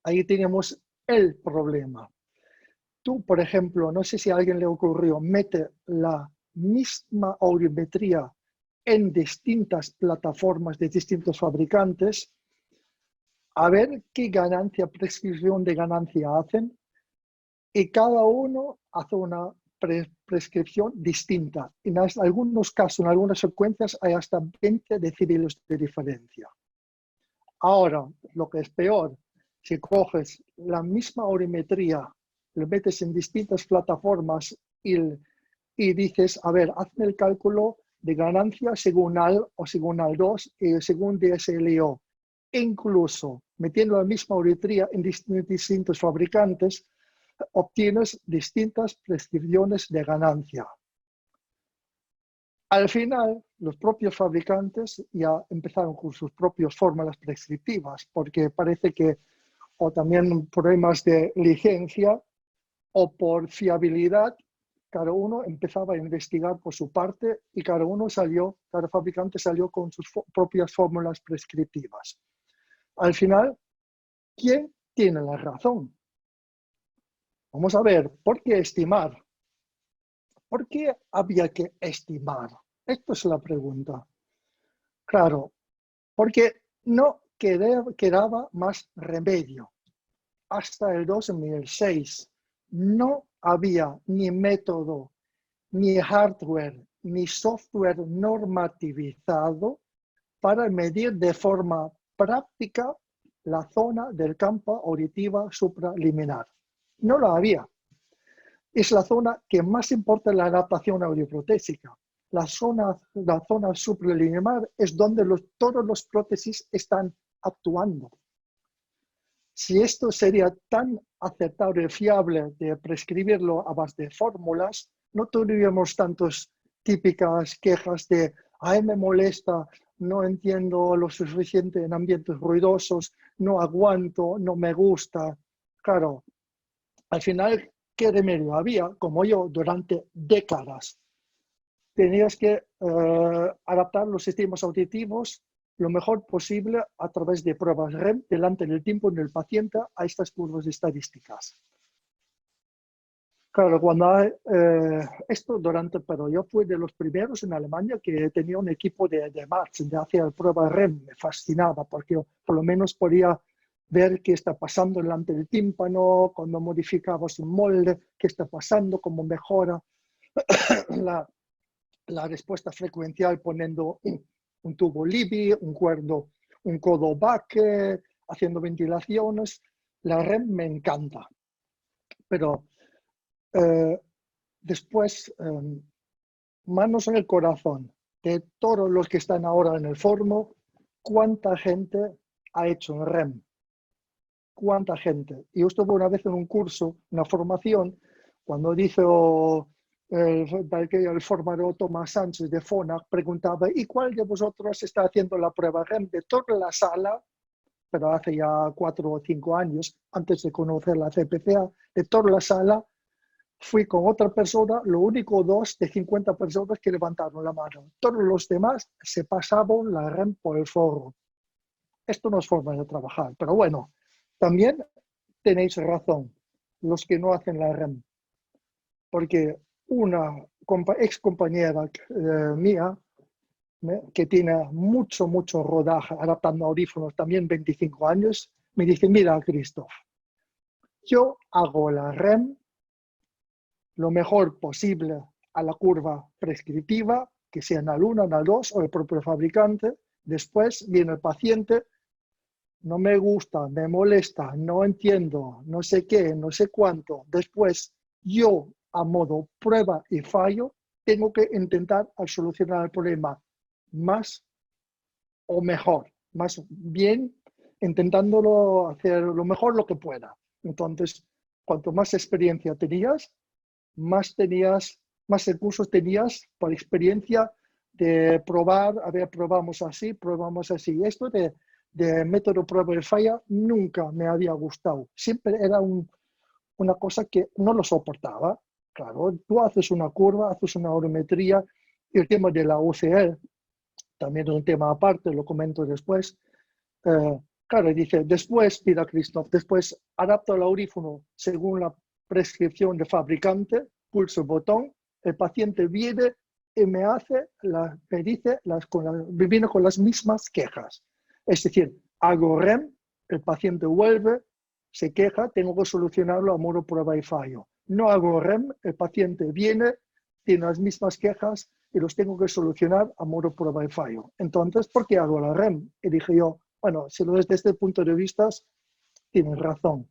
Ahí tenemos el problema. Tú, por ejemplo, no sé si a alguien le ocurrió, mete la misma audiometría en distintas plataformas de distintos fabricantes, a ver qué prescripción de ganancia hacen, y cada uno hace una prescripción distinta. En algunos casos, en algunas secuencias, hay hasta 20 decibeles de diferencia. Ahora, lo que es peor, si coges la misma audiometría, lo metes en distintas plataformas y dices, a ver, hazme el cálculo de ganancia según AL o según AL2 y según DSLO. Incluso metiendo la misma audiometría en distintos fabricantes, obtienes distintas prescripciones de ganancia. Al final, los propios fabricantes ya empezaron con sus propias fórmulas prescriptivas, porque parece que o también problemas de licencia o por fiabilidad, cada uno empezaba a investigar por su parte y cada fabricante salió con sus propias fórmulas prescriptivas. Al final, ¿quién tiene la razón? Vamos a ver, ¿por qué estimar? ¿Por qué había que estimar? Esta es la pregunta. Claro, porque no quedaba más remedio. Hasta el 2006 no había ni método, ni hardware, ni software normativizado para medir de forma práctica la zona del campo auditiva supraliminar. No la había. Es la zona que más importa en la adaptación audioprotésica. La zona supraliminar es donde todos los prótesis están actuando. Si esto sería tan acertable y fiable de prescribirlo a base de fórmulas, no tendríamos tantas típicas quejas de ay, me molesta, no entiendo lo suficiente en ambientes ruidosos, no aguanto, no me gusta. Claro, al final, ¿qué remedio había? Como yo, durante décadas. Tenías que adaptar los sistemas auditivos lo mejor posible a través de pruebas REM delante del tiempo en el paciente a estas curvas estadísticas. Claro, pero yo fui de los primeros en Alemania que tenía un equipo de March, de hacer pruebas REM, me fascinaba porque yo por lo menos podía ver qué está pasando delante del tímpano, cuando modificabas un molde, qué está pasando, cómo mejora la respuesta frecuencial poniendo un tubo Libby, un codo back, haciendo ventilaciones. La REM me encanta, pero después, manos en el corazón de todos los que están ahora en el foro, ¿cuánta gente ha hecho en REM? ¿Cuánta gente? Y yo estuve una vez en un curso, una formación, cuando hizo el formador Tomás Sánchez de FONAC, preguntaba, ¿y cuál de vosotros está haciendo la prueba REM? De toda la sala, pero hace ya 4 o 5 años, antes de conocer la CPCA, de toda la sala, fui con otra persona, lo único 2 de 50 personas que levantaron la mano. Todos los demás se pasaban la REM por el forro. Esto no es forma de trabajar, pero bueno, también tenéis razón, los que no hacen la REM. Porque una ex compañera mía, que tiene mucho rodaje adaptando audífonos, también 25 años, me dice, mira, Christoph, yo hago la REM lo mejor posible a la curva prescriptiva, que sea en NAL 1, NAL 2 o el propio fabricante. Después viene el paciente, no me gusta, me molesta, no entiendo, no sé qué, no sé cuánto. Después yo, a modo prueba y fallo, tengo que intentar solucionar el problema más o mejor, más bien, intentándolo hacer lo mejor lo que pueda. Entonces, cuanto más experiencia tenías, más recursos tenías por experiencia de probar, a ver, probamos así. Esto de método prueba y falla nunca me había gustado. Siempre era una cosa que no lo soportaba. Claro, tú haces una curva, haces una orometría, y el tema de la OCR, también es un tema aparte, lo comento después. Claro, dice, después, pida Christoph, después adapta el audífono según la prescripción del fabricante, pulso el botón, el paciente viene y me viene con las mismas quejas. Es decir, hago REM, el paciente vuelve, se queja, tengo que solucionarlo a modo prueba y fallo. No hago REM, el paciente viene, tiene las mismas quejas y los tengo que solucionar a modo prueba y fallo. Entonces, ¿por qué hago la REM? Y dije yo, bueno, si lo ves desde este punto de vista, tienes razón.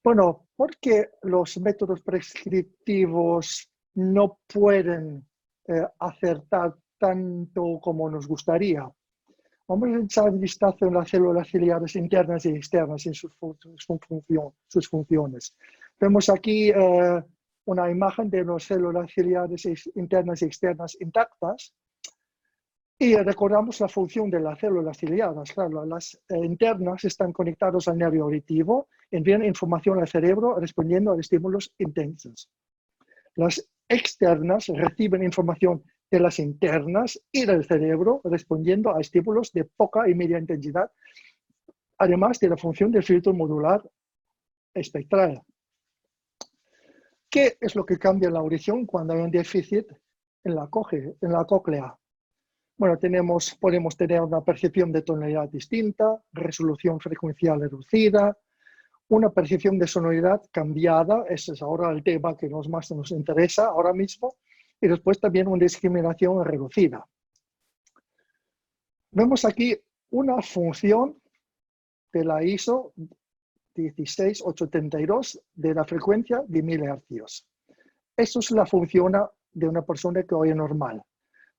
Bueno, porque los métodos prescriptivos no pueden acertar tanto como nos gustaría. Vamos a echar un vistazo en las células ciliares internas y externas en sus funciones. Vemos aquí una imagen de las células ciliares internas y externas intactas. Y recordamos la función de las células ciliadas. Claro, las internas están conectadas al nervio auditivo, envían información al cerebro respondiendo a estímulos intensos. Las externas reciben información de las internas y del cerebro respondiendo a estímulos de poca y media intensidad, además de la función del filtro modular espectral. ¿Qué es lo que cambia en la audición cuando hay un déficit en la cóclea? Bueno, podemos tener una percepción de tonalidad distinta, resolución frecuencial reducida, una percepción de sonoridad cambiada, ese es ahora el tema que más nos interesa ahora mismo, y después también una discriminación reducida. Vemos aquí una función de la ISO 16872 de la frecuencia de 1000 Hz. Eso es la función de una persona que oye normal.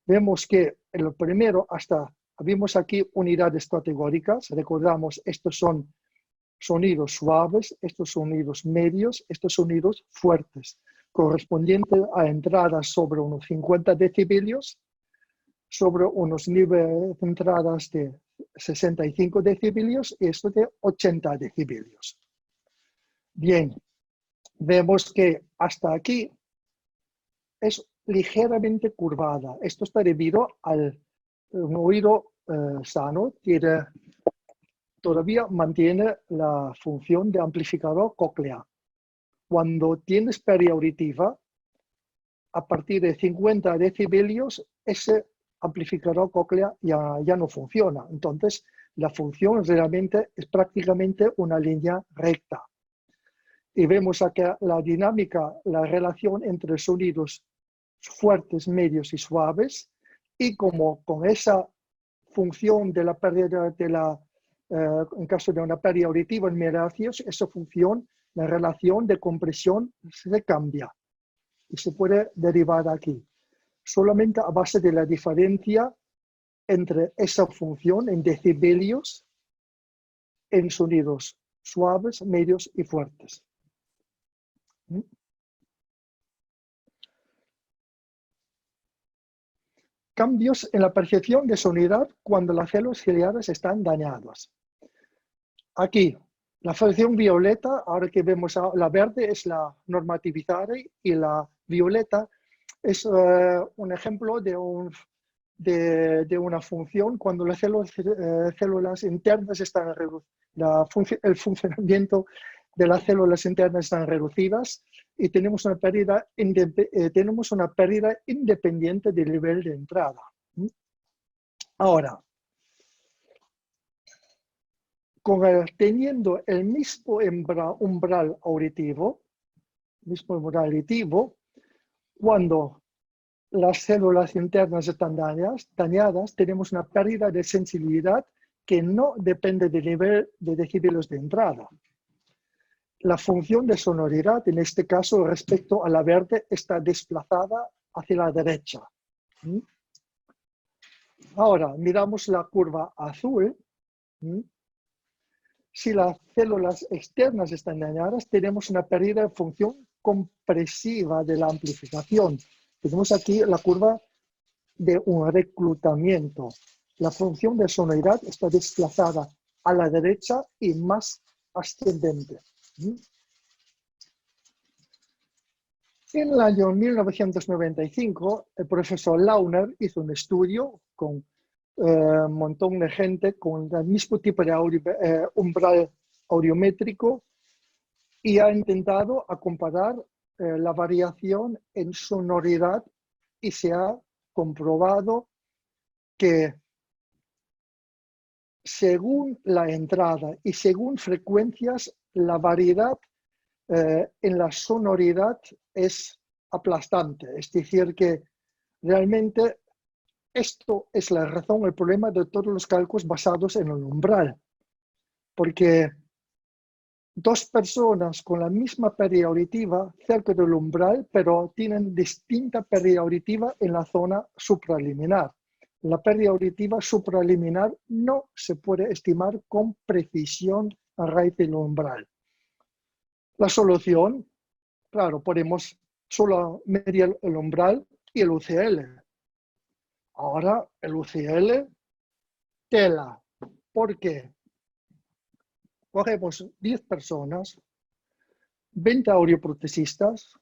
Vemos que en lo primero vimos aquí unidades categóricas, recordamos, estos son sonidos suaves, estos sonidos medios, estos sonidos fuertes, correspondientes a entradas sobre unos 50 decibelios, sobre unos niveles de entradas de 65 decibelios y esto de 80 decibelios. Bien, vemos que hasta aquí es ligeramente curvada. Esto está debido al un oído sano, todavía mantiene la función de amplificador cóclea. Cuando tienes pérdida auditiva, a partir de 50 decibelios, ese amplificador cóclea ya no funciona. Entonces, la función realmente es prácticamente una línea recta. Y vemos aquí la dinámica, la relación entre sonidos fuertes, medios y suaves, y como con esa función de la pérdida en caso de una pérdida auditiva en 1000 Hz, esa función La relación de compresión se cambia y se puede derivar aquí, solamente a base de la diferencia entre esa función en decibelios en sonidos suaves, medios y fuertes. Cambios en la percepción de sonoridad cuando las células ciliares están dañadas. Aquí, la fracción violeta, ahora que vemos la verde es la normativizada y la violeta es un ejemplo de una función cuando las células internas están reducidas, el funcionamiento de las células internas están reducidas y tenemos una pérdida independiente del nivel de entrada. Ahora, teniendo el mismo umbral auditivo, cuando las células internas están dañadas, tenemos una pérdida de sensibilidad que no depende del nivel de decibelios de entrada. La función de sonoridad, en este caso respecto a la verde, está desplazada hacia la derecha. Ahora, miramos la curva azul. Si las células externas están dañadas, tenemos una pérdida de función compresiva de la amplificación. Tenemos aquí la curva de un reclutamiento. La función de sonoridad está desplazada a la derecha y más ascendente. En el año 1995, el profesor Launer hizo un estudio con un montón de gente con el mismo tipo de umbral audiométrico y ha intentado comparar la variación en sonoridad y se ha comprobado que según la entrada y según frecuencias, la variedad en la sonoridad es aplastante. Es decir, que realmente esto es la razón, el problema de todos los cálculos basados en el umbral. Porque dos personas con la misma pérdida auditiva cerca del umbral, pero tienen distinta pérdida auditiva en la zona supraliminar. La pérdida auditiva supraliminar no se puede estimar con precisión a raíz del umbral. La solución, claro, podemos solo medir el umbral y el UCL. Ahora el UCL, tela. ¿Por qué? Cogemos 10 personas, 20 audioprotesistas,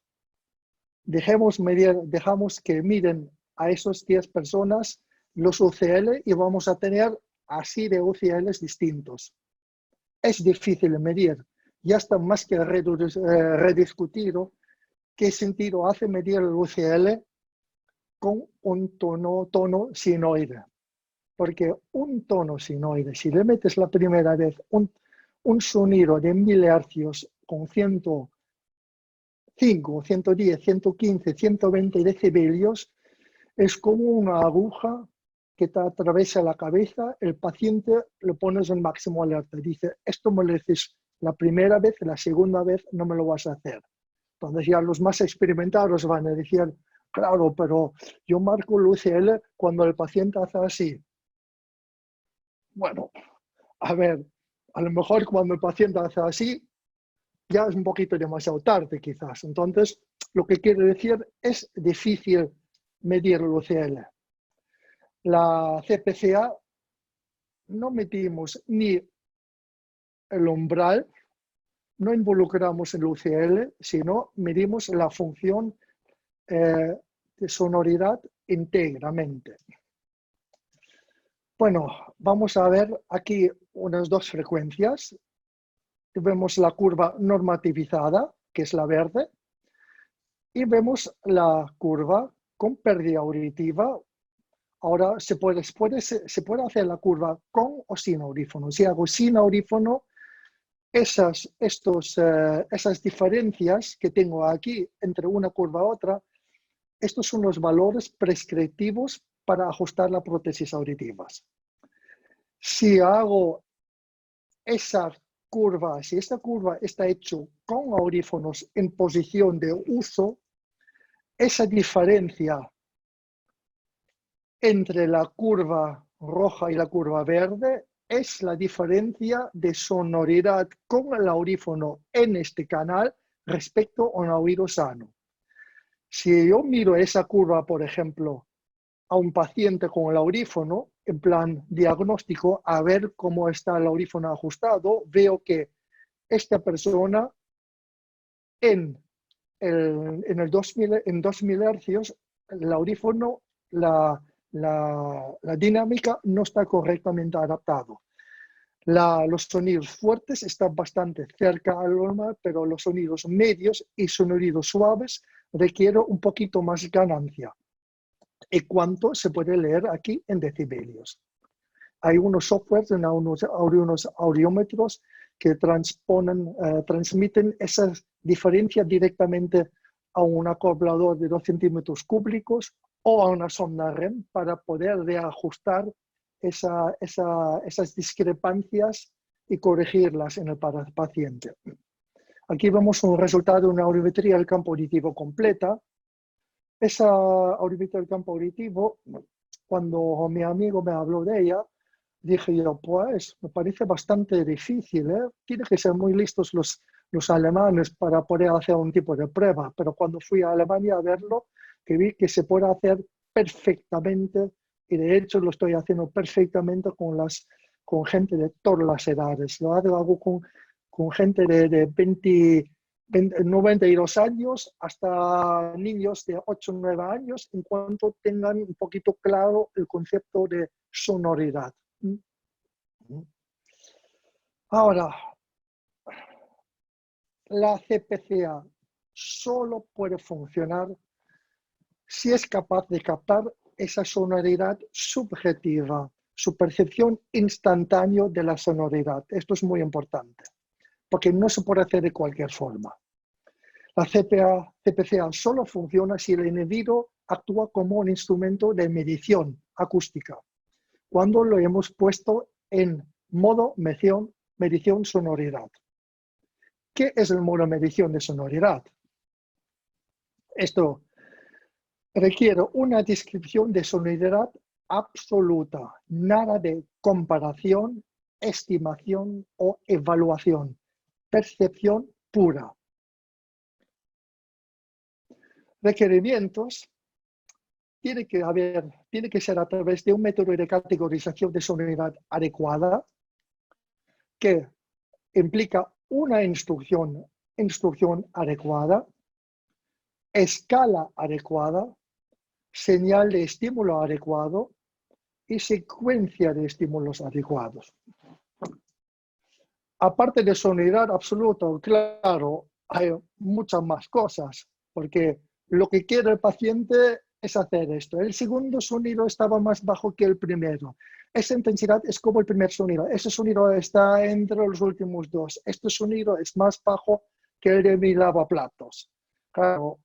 dejamos que miren a esos 10 personas los UCL y vamos a tener así de UCLs distintos. Es difícil medir, ya está más que rediscutido qué sentido hace medir el UCL con un tono sinoide. Porque un tono sinoide, si le metes la primera vez un sonido de 1000 hercios con 105, 110, 115, 120 decibelios, es como una aguja que te atraviesa la cabeza, el paciente lo pones en máximo alerta. Dice, esto me lo dices la primera vez, la segunda vez no me lo vas a hacer. Entonces ya los más experimentados van a decir, claro, pero yo marco el UCL cuando el paciente hace así. Bueno, a ver, a lo mejor cuando el paciente hace así, ya es un poquito demasiado tarde quizás. Entonces, lo que quiere decir es difícil medir el UCL. La CPCA no medimos ni el umbral, no involucramos el UCL, sino medimos la función de sonoridad íntegramente. Bueno, vamos a ver aquí unas dos frecuencias. Vemos la curva normativizada, que es la verde, y vemos la curva con pérdida auditiva. Ahora se puede hacer la curva con o sin audífono. Si hago sin audífono, esas diferencias que tengo aquí entre una curva y otra, estos son los valores prescriptivos para ajustar las prótesis auditivas. Si hago esa curva, si esta curva está hecha con audífonos en posición de uso, esa diferencia entre la curva roja y la curva verde es la diferencia de sonoridad con el audífono en este canal respecto a un oído sano. Si yo miro esa curva, por ejemplo, a un paciente con el audífono, en plan diagnóstico, a ver cómo está el audífono ajustado, veo que esta persona en 2000 hercios, el audífono, la dinámica no está correctamente adaptado. Los sonidos fuertes están bastante cerca al normal, pero los sonidos medios y sonidos suaves requieren un poquito más ganancia. ¿Y cuánto se puede leer aquí en decibelios? Hay unos softwares, unos audiómetros que transmiten esa diferencia directamente a un acoplador de 2 centímetros cúbicos o a una sonda REM para poder reajustar esas discrepancias y corregirlas en el paciente. Aquí vemos un resultado de una audiometría del campo auditivo completa. Esa audiometría del campo auditivo, cuando mi amigo me habló de ella, dije yo, pues me parece bastante difícil, ¿eh? Tienen que ser muy listos los alemanes para poder hacer un tipo de prueba, pero cuando fui a Alemania a verlo, que vi que se puede hacer perfectamente, y de hecho lo estoy haciendo perfectamente con gente de todas las edades. Lo hago con gente de 92 años hasta niños de 8 o 9 años, en cuanto tengan un poquito claro el concepto de sonoridad. Ahora, la CPCA solo puede funcionar si es capaz de captar esa sonoridad subjetiva, su percepción instantánea de la sonoridad. Esto es muy importante, porque no se puede hacer de cualquier forma. La CPCA solo funciona si el individuo actúa como un instrumento de medición acústica, cuando lo hemos puesto en modo medición sonoridad. ¿Qué es el modo medición de sonoridad? Esto requiere una descripción de sonoridad absoluta, nada de comparación, estimación o evaluación, percepción pura. Requerimientos tiene que ser a través de un método de categorización de sonoridad adecuada que implica una instrucción adecuada, escala adecuada, señal de estímulo adecuado y secuencia de estímulos adecuados. Aparte de sonoridad absoluta, claro, hay muchas más cosas, porque lo que quiere el paciente es hacer esto. El segundo sonido estaba más bajo que el primero. Esa intensidad es como el primer sonido. Ese sonido está entre los últimos dos. Este sonido es más bajo que el de mi lavaplatos. Claro,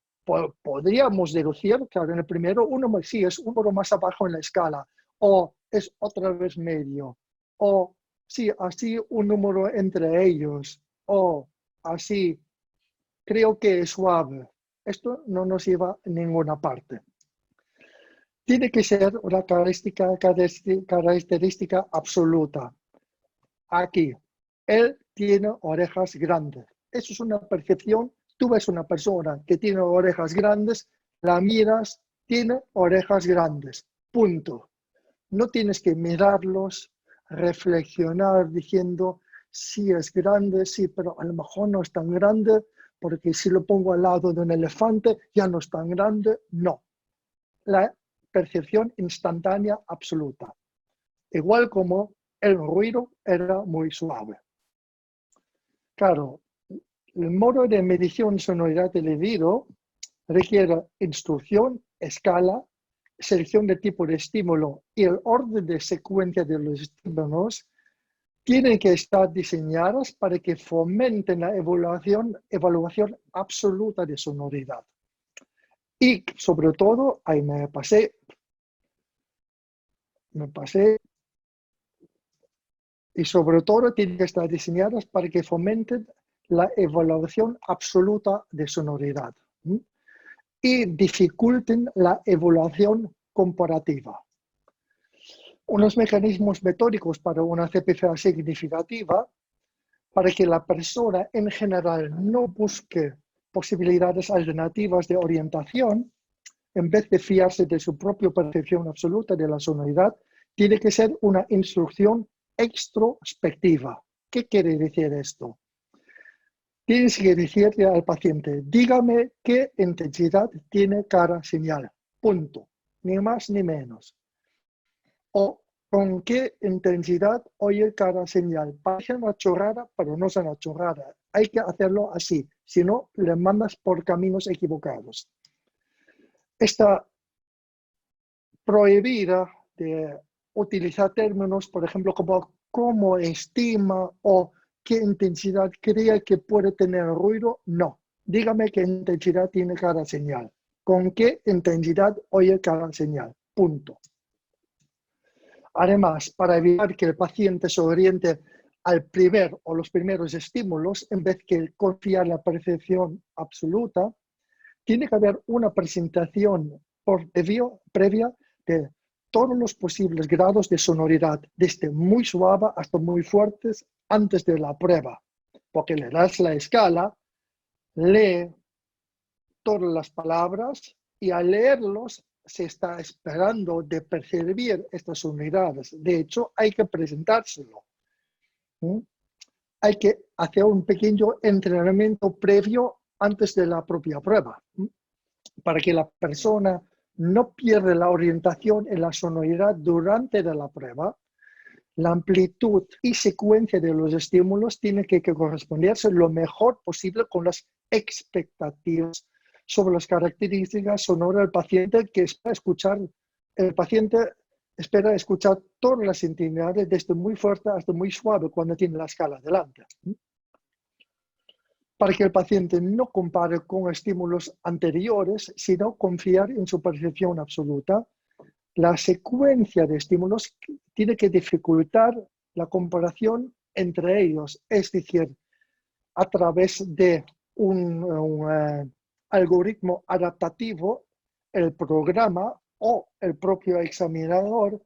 podríamos deducir que en el primero sí es un poco más abajo en la escala, o es otra vez medio, o sí, así un número entre ellos, o así, creo que es suave. Esto no nos lleva a ninguna parte. Tiene que ser una característica absoluta. Aquí, él tiene orejas grandes. Eso es una percepción. Tú ves una persona que tiene orejas grandes, la miras, tiene orejas grandes. Punto. No tienes que mirarlos, reflexionar diciendo, sí es grande, sí, pero a lo mejor no es tan grande, porque si lo pongo al lado de un elefante, ya no es tan grande. No. La percepción instantánea absoluta. Igual como el ruido era muy suave. Claro, el modo de medición sonoridad del individuo requiere instrucción, escala, selección de tipo de estímulo y el orden de secuencia de los estímulos tienen que estar diseñadas para que fomenten la evaluación absoluta de sonoridad. Y sobre todo, ahí me pasé Y sobre todo tienen que estar diseñadas para que fomenten la evaluación absoluta de sonoridad y dificulten la evaluación comparativa. Unos mecanismos metódicos para una CPCA significativa, para que la persona en general no busque posibilidades alternativas de orientación, en vez de fiarse de su propia percepción absoluta de la sonoridad, tiene que ser una instrucción extrospectiva. ¿Qué quiere decir esto? Tienes que decirle al paciente, dígame qué intensidad tiene cada señal, punto, ni más ni menos. O con qué intensidad oye cada señal. Parece una chorrada, pero no es una chorrada. Hay que hacerlo así, si no, le mandas por caminos equivocados. Está prohibida de utilizar términos, por ejemplo, como cómo estima o qué intensidad cree que puede tener ruido. No, dígame qué intensidad tiene cada señal, con qué intensidad oye cada señal, punto. Además, para evitar que el paciente se oriente al primer o los primeros estímulos, en vez de confiar en la percepción absoluta, tiene que haber una presentación previa de todos los posibles grados de sonoridad, desde muy suave hasta muy fuertes, antes de la prueba. Porque le das la escala, lee todas las palabras y al leerlos se está esperando de percibir estas sonoridades. De hecho, hay que presentárselo. Hay que hacer un pequeño entrenamiento previo antes de la propia prueba, para que la persona no pierda la orientación en la sonoridad durante la prueba. La amplitud y secuencia de los estímulos tiene que corresponderse lo mejor posible con las expectativas sobre las características sonoras del paciente que espera escuchar. El paciente espera escuchar todas las intensidades, desde muy fuerte hasta muy suave, cuando tiene la escala delante. Para que el paciente no compare con estímulos anteriores, sino confiar en su percepción absoluta, la secuencia de estímulos tiene que dificultar la comparación entre ellos, es decir, a través de un algoritmo adaptativo, el programa o el propio examinador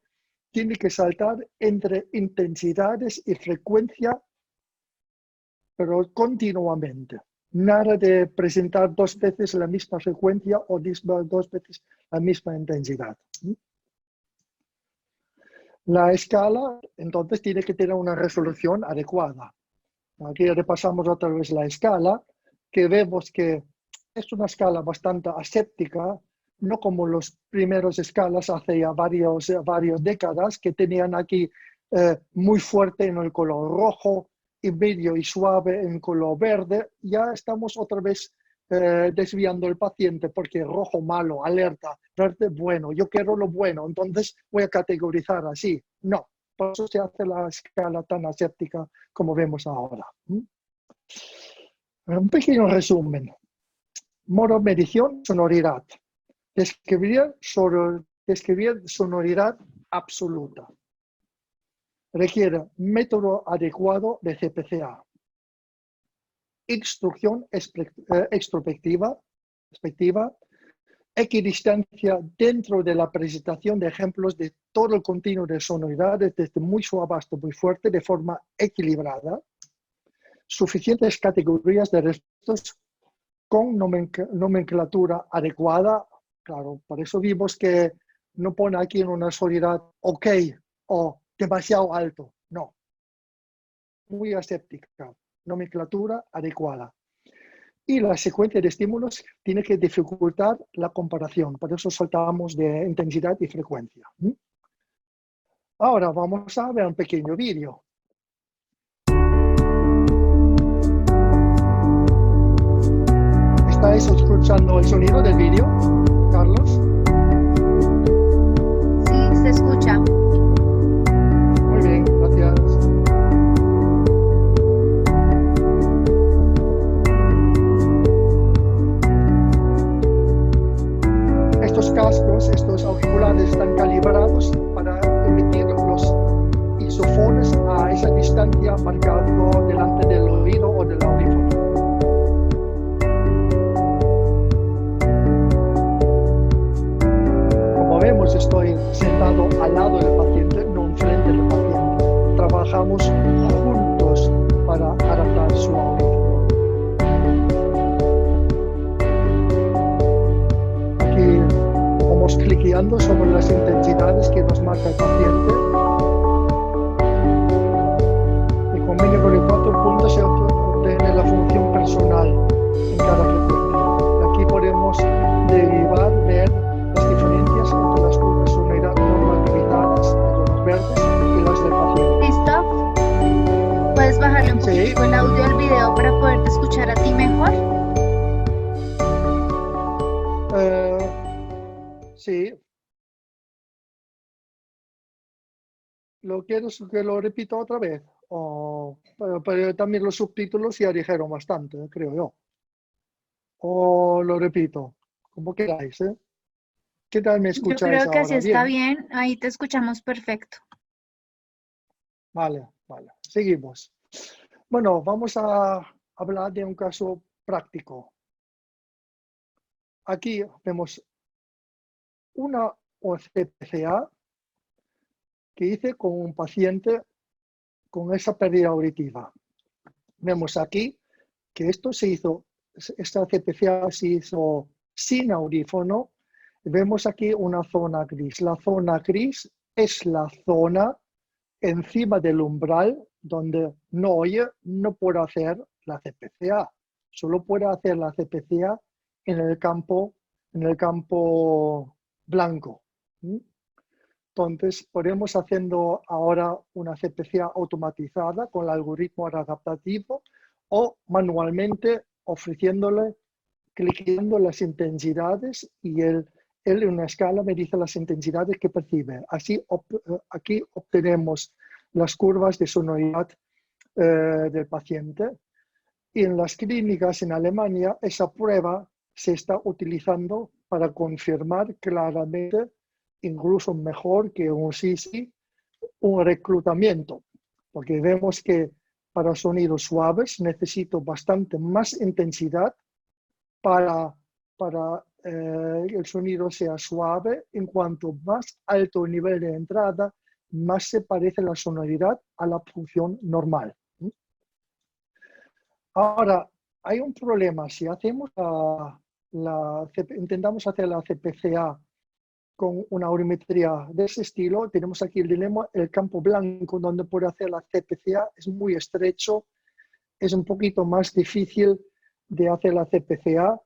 tiene que saltar entre intensidades y frecuencia, pero continuamente. Nada de presentar 2 veces la misma frecuencia o 2 veces la misma intensidad. La escala, entonces, tiene que tener una resolución adecuada. Aquí repasamos otra vez la escala, que vemos que es una escala bastante aséptica, no como los primeros escalas hace ya varias décadas, que tenían aquí muy fuerte en el color rojo y medio y suave en color verde. Ya estamos otra vez desviando el paciente, porque rojo malo, alerta, verde bueno, yo quiero lo bueno, entonces voy a categorizar así. No, por eso se hace la escala tan aséptica como vemos ahora. Un pequeño resumen. Modo medición, sonoridad. Describir sonoridad absoluta. Requiere método adecuado de CPCA. Instrucción extrospectiva, equidistancia dentro de la presentación de ejemplos de todo el continuo de sonoridades, desde muy suave hasta muy fuerte, de forma equilibrada. Suficientes categorías de restos con nomenclatura adecuada. Claro, por eso vimos que no pone aquí en una sonoridad ok o demasiado alto. No. Muy aséptica. Nomenclatura adecuada. Y la secuencia de estímulos tiene que dificultar la comparación. Por eso saltamos de intensidad y frecuencia. Ahora vamos a ver un pequeño vídeo. ¿Estáis escuchando el sonido del vídeo, Carlos? Sí, se escucha. Muy bien, gracias. Estos cascos, estos auriculares están calibrados para emitir los isofones a esa distancia marcado delante del oído o del audífono. Como vemos, estoy sentado al lado del paciente, no enfrente del paciente. Trabajamos juntos para adaptar su audífono. Aquí vamos cliqueando sobre las intensidades que nos marca el paciente. Y con mínimo de 4 puntos se obtiene la función personal en cada frecuencia. Aquí podemos derivar, ver las diferencias entre las curvas sonoridad normalizadas, entre las verdes y las del paciente. ¿Listo? ¿Puedes bajarle un poquito el audio al video para poderte escuchar a ti mejor? Sí. ¿Lo quieres que lo repita otra vez? Pero también los subtítulos ya dijeron bastante, creo yo. O lo repito, como queráis, ¿eh? ¿Qué tal me Yo escucháis creo que así ahora? está ¿Bien? bien, ahí te escuchamos perfecto. Vale, vale. Seguimos. Bueno, vamos a hablar de un caso práctico. Aquí vemos una OCPCA que hice con un paciente con esa pérdida auditiva. Vemos aquí que esto se hizo, esta CPCA se hizo sin audífono. Vemos aquí una zona gris. La zona gris es la zona encima del umbral donde no oye, no puede hacer la CPCA. Solo puede hacer la CPCA en el campo blanco. Entonces, podemos haciendo ahora una CPCA automatizada con el algoritmo adaptativo o manualmente ofreciéndole, cliqueando las intensidades y él en una escala me dice las intensidades que percibe. Así, aquí obtenemos las curvas de sonoridad del paciente. Y en las clínicas en Alemania, esa prueba se está utilizando para confirmar claramente, incluso mejor que un SISI, un reclutamiento. Porque vemos que para sonidos suaves necesito bastante más intensidad para el sonido sea suave. En cuanto más alto el nivel de entrada, más se parece la sonoridad a la función normal. Ahora, hay un problema. Si hacemos intentamos hacer la CPCA con una aurimetría de ese estilo, tenemos aquí el dilema, el campo blanco donde puede hacer la CPCA es muy estrecho, es un poquito más difícil de hacer la CPCA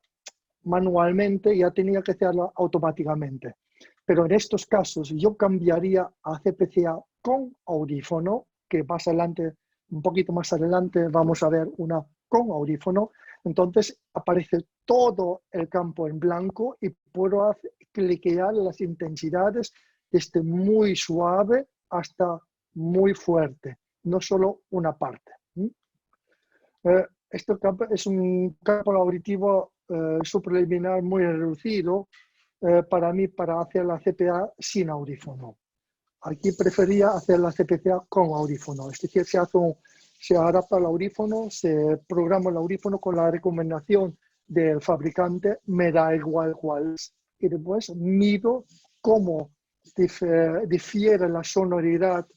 manualmente, ya tenía que hacerla automáticamente. Pero en estos casos yo cambiaría a CPCA con audífono, que más adelante, un poquito más adelante vamos a ver una con audífono. Entonces aparece todo el campo en blanco y puedo cliquear las intensidades desde muy suave hasta muy fuerte, no solo una parte. Este campo es un campo auditivo supraliminar muy reducido para mí para hacer la CPA sin audífono. Aquí prefería hacer la CPCA con audífono, es decir, se adapta el audífono, se programa el audífono con la recomendación del fabricante, me da igual cuál es, y después mido cómo difiere la sonoridad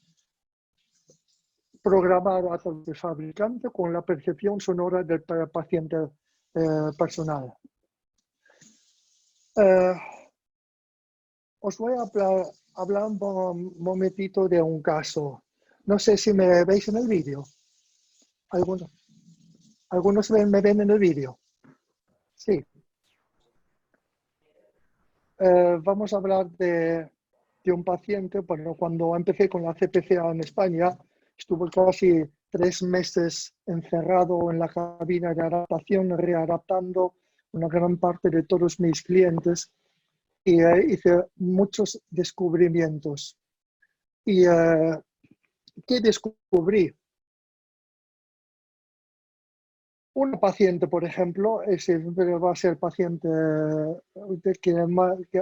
programada por el fabricante con la percepción sonora del paciente personal. Os voy a hablar un momentito de un caso. No sé si me veis en el vídeo. ¿Algunos me ven en el vídeo? Sí. Vamos a hablar de un paciente. Bueno, cuando empecé con la CPCA en España, estuve casi 3 meses encerrado en la cabina de adaptación, readaptando una gran parte de todos mis clientes. Y hice muchos descubrimientos. ¿Y qué descubrí? Una paciente, por ejemplo, va a ser el paciente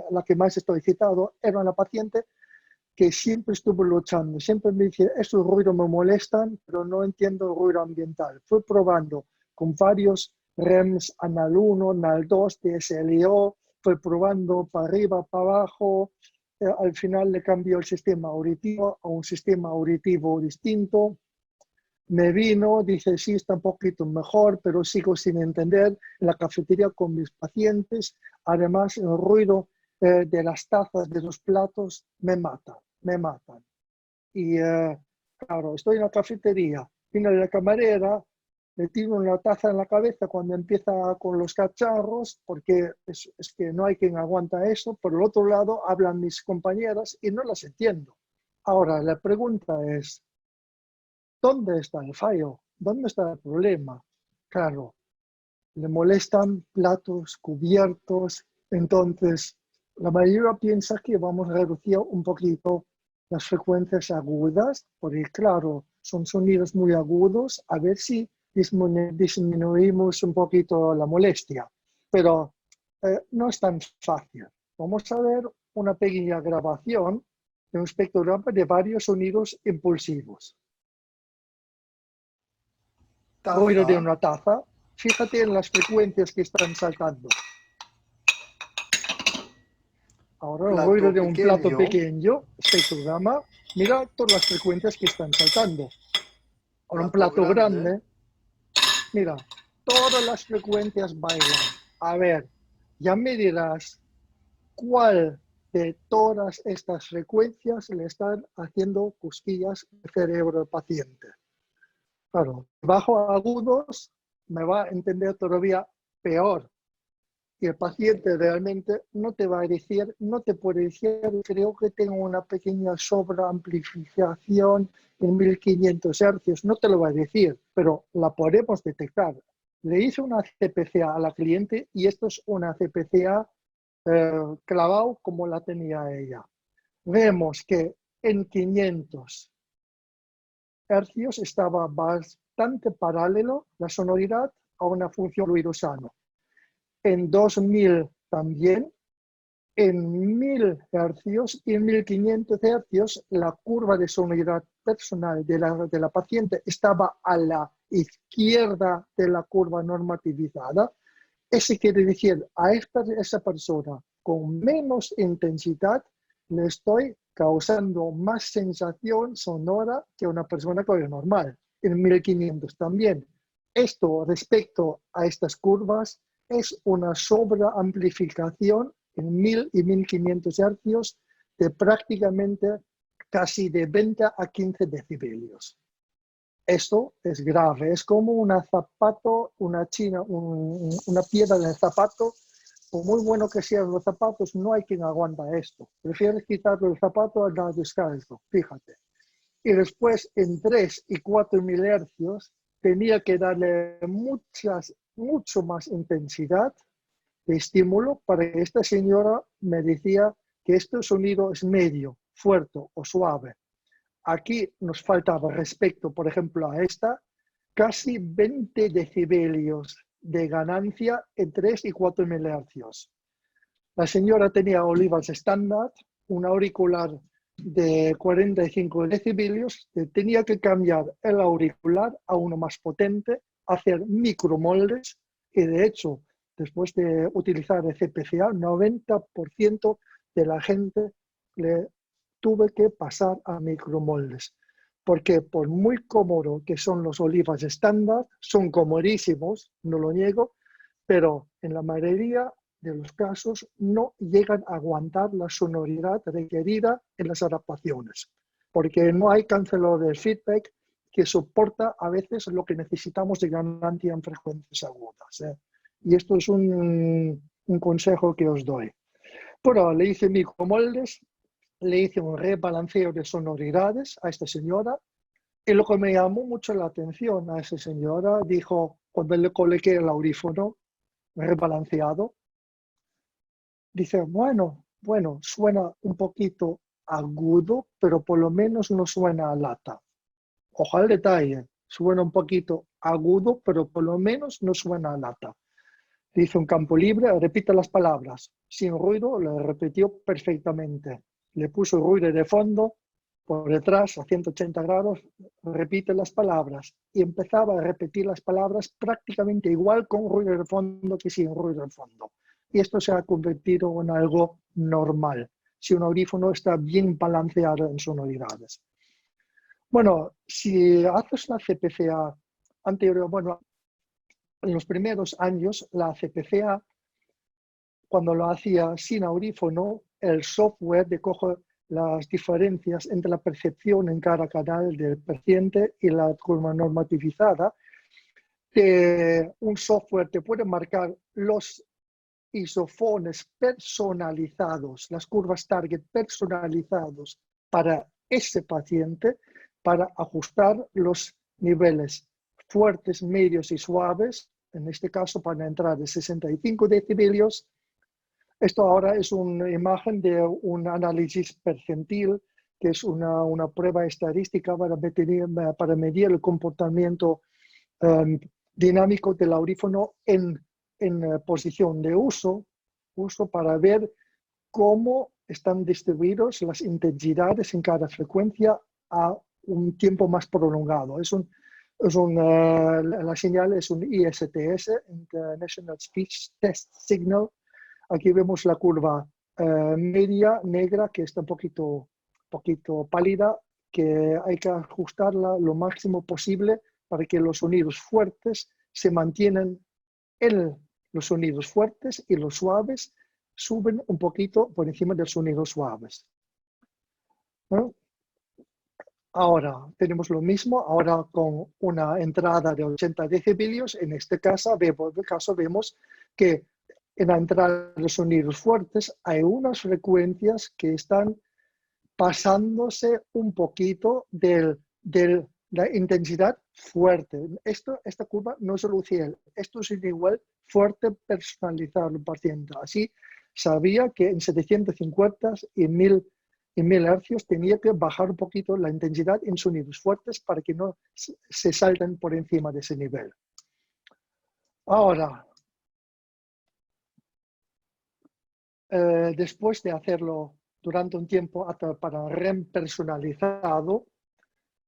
la que más estoy citado, era una paciente que siempre estuvo luchando. Siempre me dice, esos ruidos me molestan, pero no entiendo el ruido ambiental. Fui probando con varios REMs, ANAL 1, ANAL 2, DSLO, fui probando para arriba, para abajo. Al final le cambió el sistema auditivo a un sistema auditivo distinto. Me vino, dice, sí, está un poquito mejor, pero sigo sin entender. En la cafetería con mis pacientes, además el ruido de las tazas de los platos me matan. Y claro, estoy en la cafetería, viene la camarera, le tiro una taza en la cabeza cuando empieza con los cacharros, porque es que no hay quien aguanta eso. Por el otro lado, hablan mis compañeras y no las entiendo. Ahora, la pregunta es, ¿dónde está el fallo? ¿Dónde está el problema? Claro, le molestan platos, cubiertos, entonces la mayoría piensa que vamos a reducir un poquito las frecuencias agudas, porque claro, son sonidos muy agudos, a ver si disminuimos un poquito la molestia. Pero no es tan fácil. Vamos a ver una pequeña grabación de un espectrograma de varios sonidos impulsivos. Ruido de una taza. Fíjate en las frecuencias que están saltando. Ahora el ruido de un plato pequeño, espectrograma. Mira todas las frecuencias que están saltando. Ahora un plato grande. Mira, todas las frecuencias bailan. A ver, ya me dirás cuál de todas estas frecuencias le están haciendo cosquillas al cerebro del paciente. Claro, bajo agudos me va a entender todavía peor. Y el paciente realmente no te va a decir, no te puede decir, creo que tengo una pequeña sobreamplificación en 1500 Hz, no te lo va a decir, pero la podemos detectar. Le hice una CPCA a la cliente y esto es una CPCA clavado como la tenía ella. Vemos que en 500 Hz estaba bastante paralelo la sonoridad a una función ruido sano. En 2000 también, en 1000 Hz y en 1500 Hz la curva de sonoridad personal de la paciente estaba a la izquierda de la curva normativizada. Eso quiere decir, a esa persona con menos intensidad le estoy causando más sensación sonora que una persona que es normal. En 1500 también. Esto respecto a estas curvas es una sobreamplificación en 1000 y 1500 Hz de prácticamente casi de 20 a 15 decibelios. Esto es grave, es como un zapato, una piedra en el zapato. Por muy bueno que sean los zapatos, no hay quien aguanta esto. Prefieres quitarle el zapato a andar descalzo, fíjate. Y después en 3 y 4000 Hz tenía que darle mucho más intensidad de estímulo para que esta señora me decía que este sonido es medio, fuerte o suave. Aquí nos faltaba respecto, por ejemplo, a esta, casi 20 decibelios de ganancia en 3 y 4000 Hz. La señora tenía olivas estándar, un auricular de 45 decibelios, tenía que cambiar el auricular a uno más potente, hacer micromoldes, y de hecho, después de utilizar el CPCA, 90% de la gente le tuve que pasar a micromoldes. Porque por muy cómodo que son los olivas estándar, son comodísimos, no lo niego, pero en la mayoría de los casos no llegan a aguantar la sonoridad requerida en las adaptaciones, porque no hay cancelador de feedback que soporta a veces lo que necesitamos de ganancia en frecuencias agudas. Y esto es un consejo que os doy. Pero le hice micromoldes, le hice un rebalanceo de sonoridades a esta señora, y lo que me llamó mucho la atención a esa señora, dijo, cuando le coloqué el audífono rebalanceado, dice, bueno, suena un poquito agudo, pero por lo menos no suena a lata. Ojo al detalle, suena un poquito agudo, pero por lo menos no suena a lata. Dice un campo libre, repite las palabras, sin ruido, lo repitió perfectamente. le puso ruido de fondo, por detrás a 180 grados, repite las palabras y empezaba a repetir las palabras prácticamente igual con ruido de fondo que sin ruido de fondo. Y esto se ha convertido en algo normal, si un audífono está bien balanceado en sonoridades. Bueno, si haces la CPCA anterior, bueno, en los primeros años la CPCA, cuando lo hacía sin audífono, el software recoge las diferencias entre la percepción en cada canal del paciente y la curva normativizada. Un software te puede marcar los isofones personalizados, las curvas target personalizados para ese paciente, para ajustar los niveles fuertes, medios y suaves, en este caso para entrar de 65 decibelios. Esto ahora es una imagen de un análisis percentil, que es una prueba estadística para medir el comportamiento dinámico del audífono en posición de uso para ver cómo están distribuidos las intensidades en cada frecuencia a un tiempo más prolongado. La señal es un ISTS, International Speech Test Signal. Aquí vemos la curva media negra, que está un poquito pálida, que hay que ajustarla lo máximo posible para que los sonidos fuertes se mantienen en los sonidos fuertes y los suaves suben un poquito por encima de los sonidos suaves. ¿No? Ahora tenemos lo mismo, ahora con una entrada de 80 decibelios. En este caso vemos que en la entrada de sonidos fuertes hay unas frecuencias que están pasándose un poquito de la intensidad fuerte. Esta curva no es Luciel, esto es igual fuerte personalizado al paciente. Así sabía que en 750 y 1000 hercios tenía que bajar un poquito la intensidad en sonidos fuertes para que no se salten por encima de ese nivel. Ahora, después de hacerlo durante un tiempo para REM personalizado,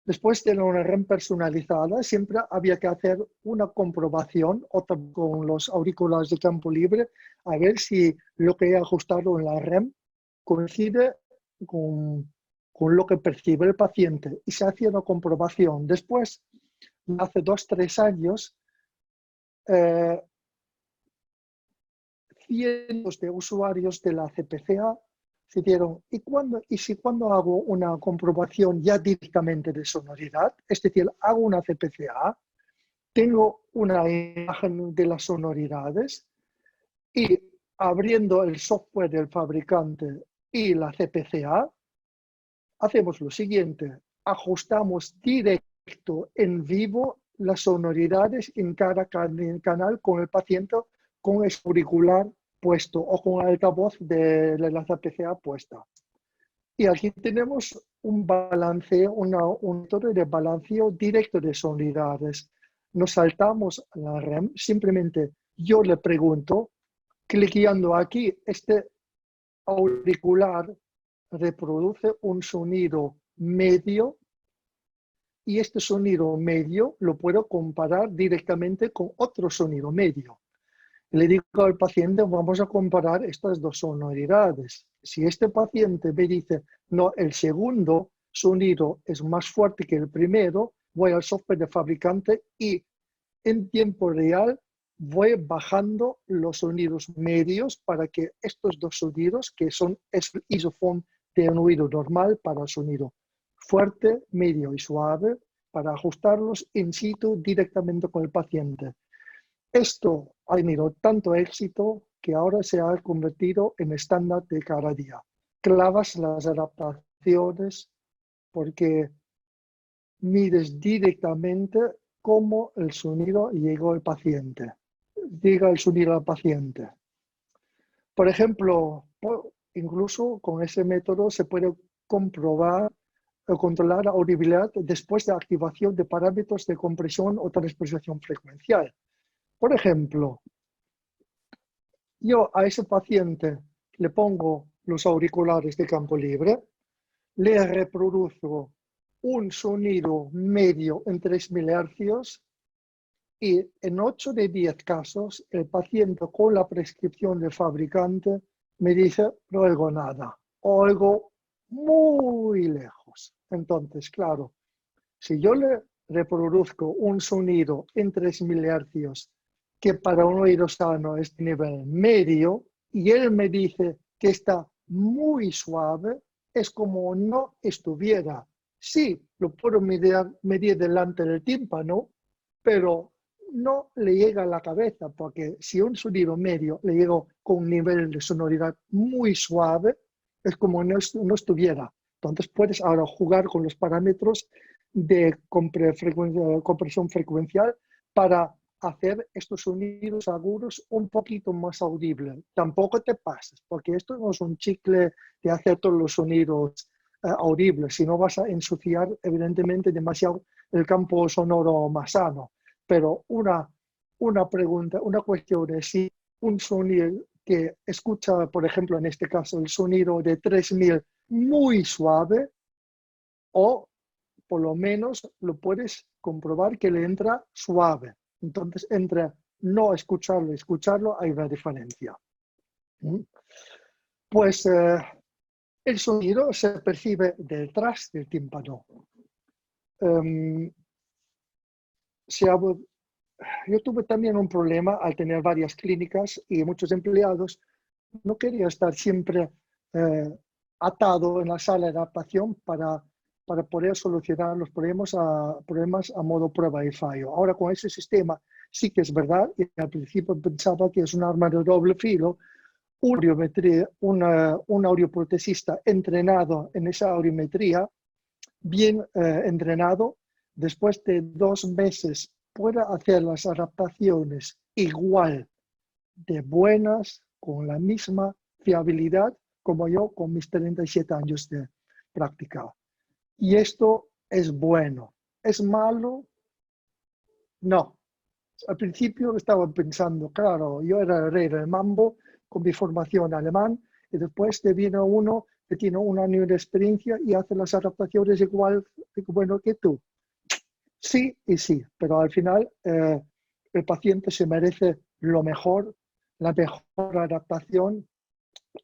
después de una REM personalizada, siempre había que hacer una comprobación con los auriculares de campo libre, a ver si lo que he ajustado en la REM coincide con lo que percibe el paciente. Y se hacía una comprobación. Después, hace 2-3 años, cientos de usuarios de la CPCA se dieron, ¿y si cuando hago una comprobación ya directamente de sonoridad? Es decir, hago una CPCA, tengo una imagen de las sonoridades y abriendo el software del fabricante y la CPCA, hacemos lo siguiente, ajustamos directo en vivo las sonoridades en cada canal con el paciente con el auricular puesto o con el altavoz de la CPCA puesta. Y aquí tenemos un balanceo, un método de balanceo directo de sonoridades. Nos saltamos la REM, simplemente yo le pregunto, cliqueando aquí, este auricular reproduce un sonido medio y este sonido medio lo puedo comparar directamente con otro sonido medio. Le digo al paciente, vamos a comparar estas dos sonoridades. Si este paciente me dice, no, el segundo sonido es más fuerte que el primero, voy al software de fabricante y en tiempo real voy bajando los sonidos medios para que estos dos sonidos, que son el isofón de un oído normal para el sonido fuerte, medio y suave, para ajustarlos in situ directamente con el paciente. Esto ha tenido tanto éxito que ahora se ha convertido en estándar de cada día. Clavas las adaptaciones porque mides directamente cómo el sonido llegó al paciente. Llega el sonido al paciente. Por ejemplo, incluso con ese método se puede comprobar o controlar la audibilidad después de activación de parámetros de compresión o transposición frecuencial. Por ejemplo, yo a ese paciente le pongo los auriculares de campo libre, le reproduzco un sonido medio en 3000 Hz y en 8 de 10 casos el paciente con la prescripción del fabricante me dice no oigo nada, oigo muy lejos. Entonces, claro, si yo le reproduzco un sonido en 3000 Hz que para un oído sano es de nivel medio y él me dice que está muy suave, es como no estuviera. Sí, lo puedo medir delante del tímpano, pero no le llega a la cabeza, porque si un sonido medio le llega con un nivel de sonoridad muy suave, es como no estuviera. Entonces puedes ahora jugar con los parámetros de compresión frecuencial para hacer estos sonidos agudos un poquito más audibles. Tampoco te pases, porque esto no es un chicle de hacer todos los sonidos audibles, si no vas a ensuciar evidentemente demasiado el campo sonoro más sano. Pero una pregunta, una cuestión es si un sonido que escucha, por ejemplo, en este caso, el sonido de 3000 muy suave, o por lo menos lo puedes comprobar que le entra suave. Entonces, entre no escucharlo y escucharlo hay una diferencia. Pues el sonido se percibe detrás del tímpano. Yo tuve también un problema al tener varias clínicas y muchos empleados. No quería estar siempre atado en la sala de adaptación para poder solucionar los problemas a modo prueba y fallo. Ahora con ese sistema sí que es verdad, y al principio pensaba que es un arma de doble filo, un audioprotesista entrenado en esa audiometría, bien entrenado, después de 2 meses pueda hacer las adaptaciones igual de buenas, con la misma fiabilidad como yo con mis 37 años de práctica. Y esto es bueno. ¿Es malo? No. Al principio estaba pensando, claro, yo era el rey del mambo con mi formación alemán y después te viene uno que tiene 1 año de experiencia y hace las adaptaciones igual de bueno que tú. Sí y sí, pero al final el paciente se merece lo mejor, la mejor adaptación,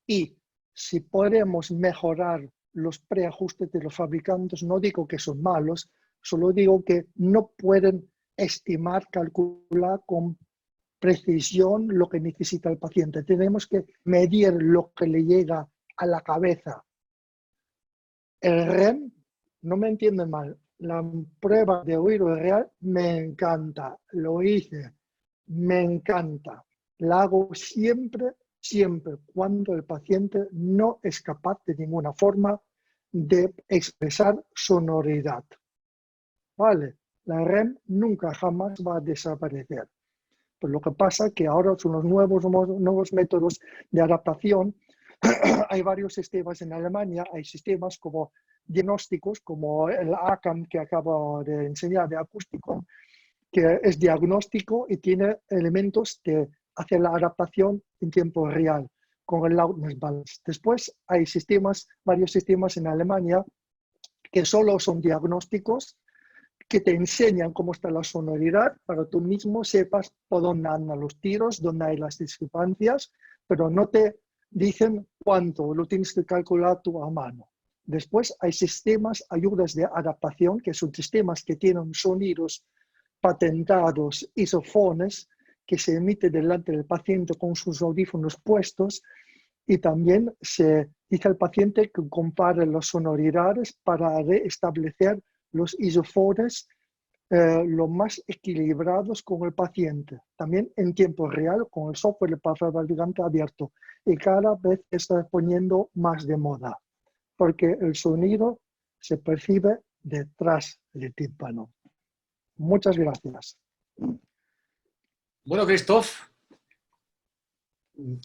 y si podemos mejorar los preajustes de los fabricantes, no digo que son malos, solo digo que no pueden estimar, calcular con precisión lo que necesita el paciente. Tenemos que medir lo que le llega a la cabeza. El REM, no me entienden mal, la prueba de oído real me encanta, lo hice, me encanta. La hago siempre cuando el paciente no es capaz de ninguna forma de expresar sonoridad. ¿Vale? La REM nunca jamás va a desaparecer. Pero lo que pasa es que ahora son los nuevos métodos de adaptación. Hay varios sistemas en Alemania, hay sistemas como diagnósticos, como el ACAM que acabo de enseñar de acústico, que es diagnóstico y tiene elementos de hacer la adaptación en tiempo real con el loudness balance. Después hay varios sistemas en Alemania que solo son diagnósticos, que te enseñan cómo está la sonoridad para tú mismo sepas por dónde andan los tiros, dónde hay las discrepancias, pero no te dicen cuánto, lo tienes que calcular tú a mano. Después hay sistemas, ayudas de adaptación, que son sistemas que tienen sonidos patentados, isofones, que se emite delante del paciente con sus audífonos puestos, y también se dice al paciente que compare las sonoridades para restablecer los isofones lo más equilibrados con el paciente, también en tiempo real con el software del fabricante abierto, y cada vez está poniendo más de moda, porque el sonido se percibe detrás del tímpano. Muchas gracias. Bueno, Christoph,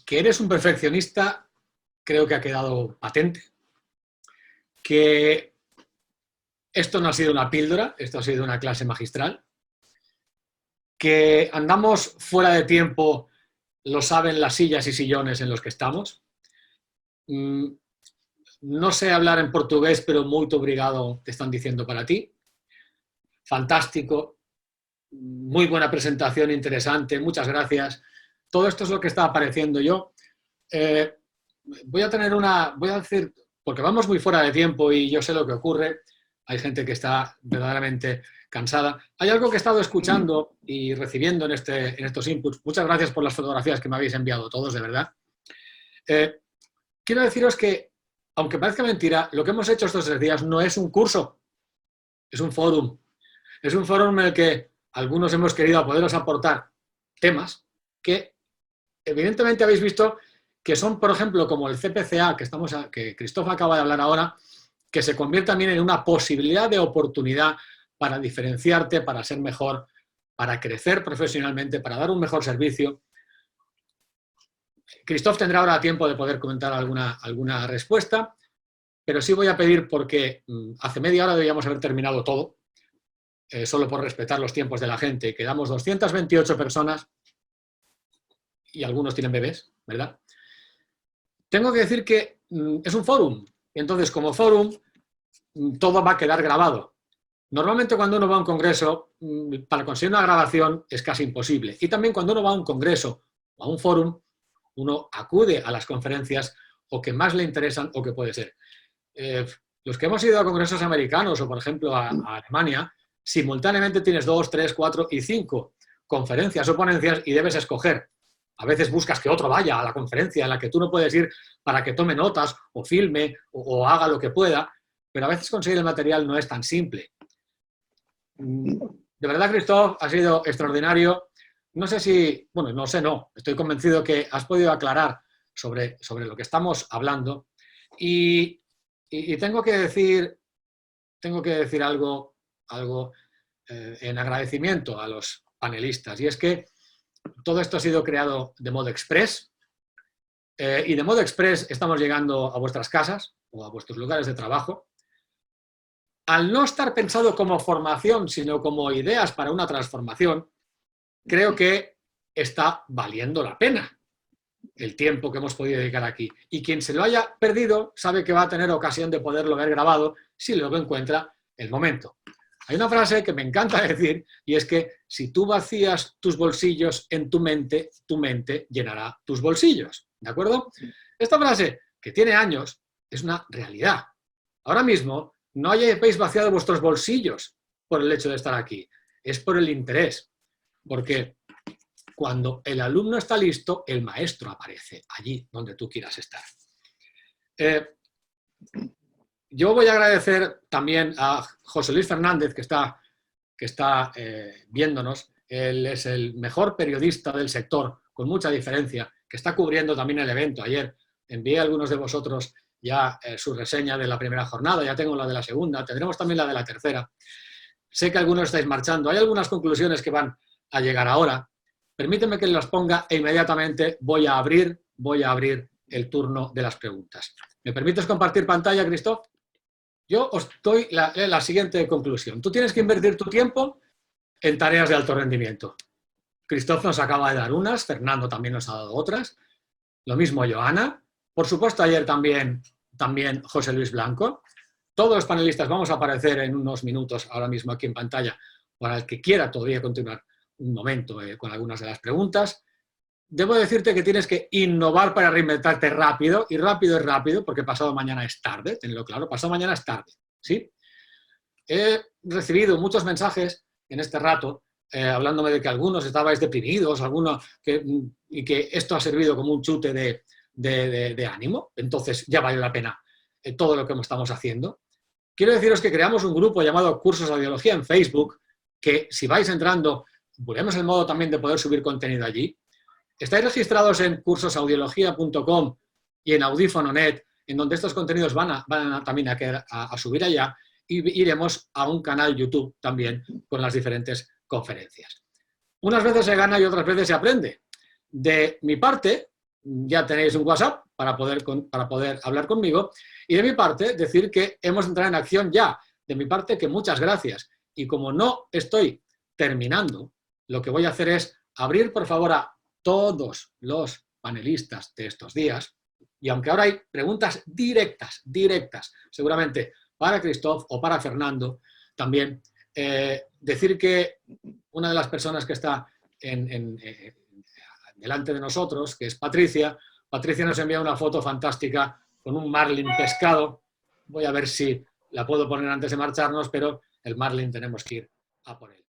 que eres un perfeccionista, creo que ha quedado patente. Que esto no ha sido una píldora, esto ha sido una clase magistral. Que andamos fuera de tiempo, lo saben las sillas y sillones en los que estamos. No sé hablar en portugués, pero muito obrigado te están diciendo para ti. Fantástico. Muy buena presentación, interesante. Muchas gracias. Todo esto es lo que está apareciendo yo. Voy a decir, porque vamos muy fuera de tiempo y yo sé lo que ocurre. Hay gente que está verdaderamente cansada. Hay algo que he estado escuchando y recibiendo en estos inputs. Muchas gracias por las fotografías que me habéis enviado todos, de verdad. Quiero deciros que, aunque parezca mentira, lo que hemos hecho estos 3 días no es un curso, es un fórum. Es un fórum en el que algunos hemos querido poderos aportar temas que evidentemente habéis visto que son, por ejemplo, como el CPCA, que Christophe acaba de hablar ahora, que se convierte también en una posibilidad de oportunidad para diferenciarte, para ser mejor, para crecer profesionalmente, para dar un mejor servicio. Christophe tendrá ahora tiempo de poder comentar alguna respuesta, pero sí voy a pedir, porque hace media hora debíamos haber terminado todo, solo por respetar los tiempos de la gente. Quedamos 228 personas y algunos tienen bebés, ¿verdad? Tengo que decir que es un fórum, y entonces como fórum todo va a quedar grabado. Normalmente cuando uno va a un congreso, para conseguir una grabación es casi imposible. Y también cuando uno va a un congreso o a un fórum, uno acude a las conferencias o que más le interesan o que puede ser. Los que hemos ido a congresos americanos o, por ejemplo, a Alemania, simultáneamente tienes 2, 3, 4 y 5 conferencias o ponencias y debes escoger. A veces buscas que otro vaya a la conferencia en la que tú no puedes ir para que tome notas o filme o haga lo que pueda, pero a veces conseguir el material no es tan simple. De verdad, Christophe, ha sido extraordinario. No sé si, bueno, no sé, no. Estoy convencido que has podido aclarar sobre lo que estamos hablando. Y tengo que decir algo en agradecimiento a los panelistas. Y es que todo esto ha sido creado de modo express. Y de modo express estamos llegando a vuestras casas o a vuestros lugares de trabajo. Al no estar pensado como formación, sino como ideas para una transformación, creo que está valiendo la pena el tiempo que hemos podido dedicar aquí. Y quien se lo haya perdido sabe que va a tener ocasión de poderlo ver grabado si luego encuentra el momento. Hay una frase que me encanta decir y es que si tú vacías tus bolsillos en tu mente llenará tus bolsillos. ¿De acuerdo? Esta frase, que tiene años, es una realidad. Ahora mismo no hayáis vaciado vuestros bolsillos por el hecho de estar aquí, es por el interés. Porque cuando el alumno está listo, el maestro aparece allí donde tú quieras estar. Yo voy a agradecer también a José Luis Fernández, que está viéndonos. Él es el mejor periodista del sector, con mucha diferencia, que está cubriendo también el evento. Ayer envié a algunos de vosotros ya su reseña de la primera jornada, ya tengo la de la segunda, tendremos también la de la tercera. Sé que algunos estáis marchando. Hay algunas conclusiones que van a llegar ahora. Permíteme que las ponga e inmediatamente voy a abrir el turno de las preguntas. ¿Me permites compartir pantalla, Christophe? Yo os doy la siguiente conclusión. Tú tienes que invertir tu tiempo en tareas de alto rendimiento. Christophe nos acaba de dar unas, Fernando también nos ha dado otras, lo mismo Joana, por supuesto ayer también José Luis Blanco. Todos los panelistas vamos a aparecer en unos minutos ahora mismo aquí en pantalla para el que quiera todavía continuar un momento con algunas de las preguntas. Debo decirte que tienes que innovar para reinventarte rápido, y rápido es rápido, porque pasado mañana es tarde, tenlo claro, pasado mañana es tarde, ¿sí? He recibido muchos mensajes en este rato hablándome de que algunos estabais deprimidos, y que esto ha servido como un chute de ánimo, entonces ya vale la pena todo lo que estamos haciendo. Quiero deciros que creamos un grupo llamado Cursos de Audiología en Facebook, que si vais entrando, ponemos el modo también de poder subir contenido allí. Estáis registrados en cursosaudiología.com y en Audífono.net, en donde estos contenidos van también a subir allá, y iremos a un canal YouTube también con las diferentes conferencias. Unas veces se gana y otras veces se aprende. De mi parte, ya tenéis un WhatsApp para poder hablar conmigo, y de mi parte decir que hemos entrado en acción ya. De mi parte que muchas gracias. Y como no estoy terminando, lo que voy a hacer es abrir, por favor, a todos los panelistas de estos días, Y aunque ahora hay preguntas directas, seguramente para Christophe o para Fernando también, decir que una de las personas que está delante de nosotros, que es Patricia nos envía una foto fantástica con un marlin pescado. Voy a ver si la puedo poner antes de marcharnos, pero el marlin tenemos que ir a por él.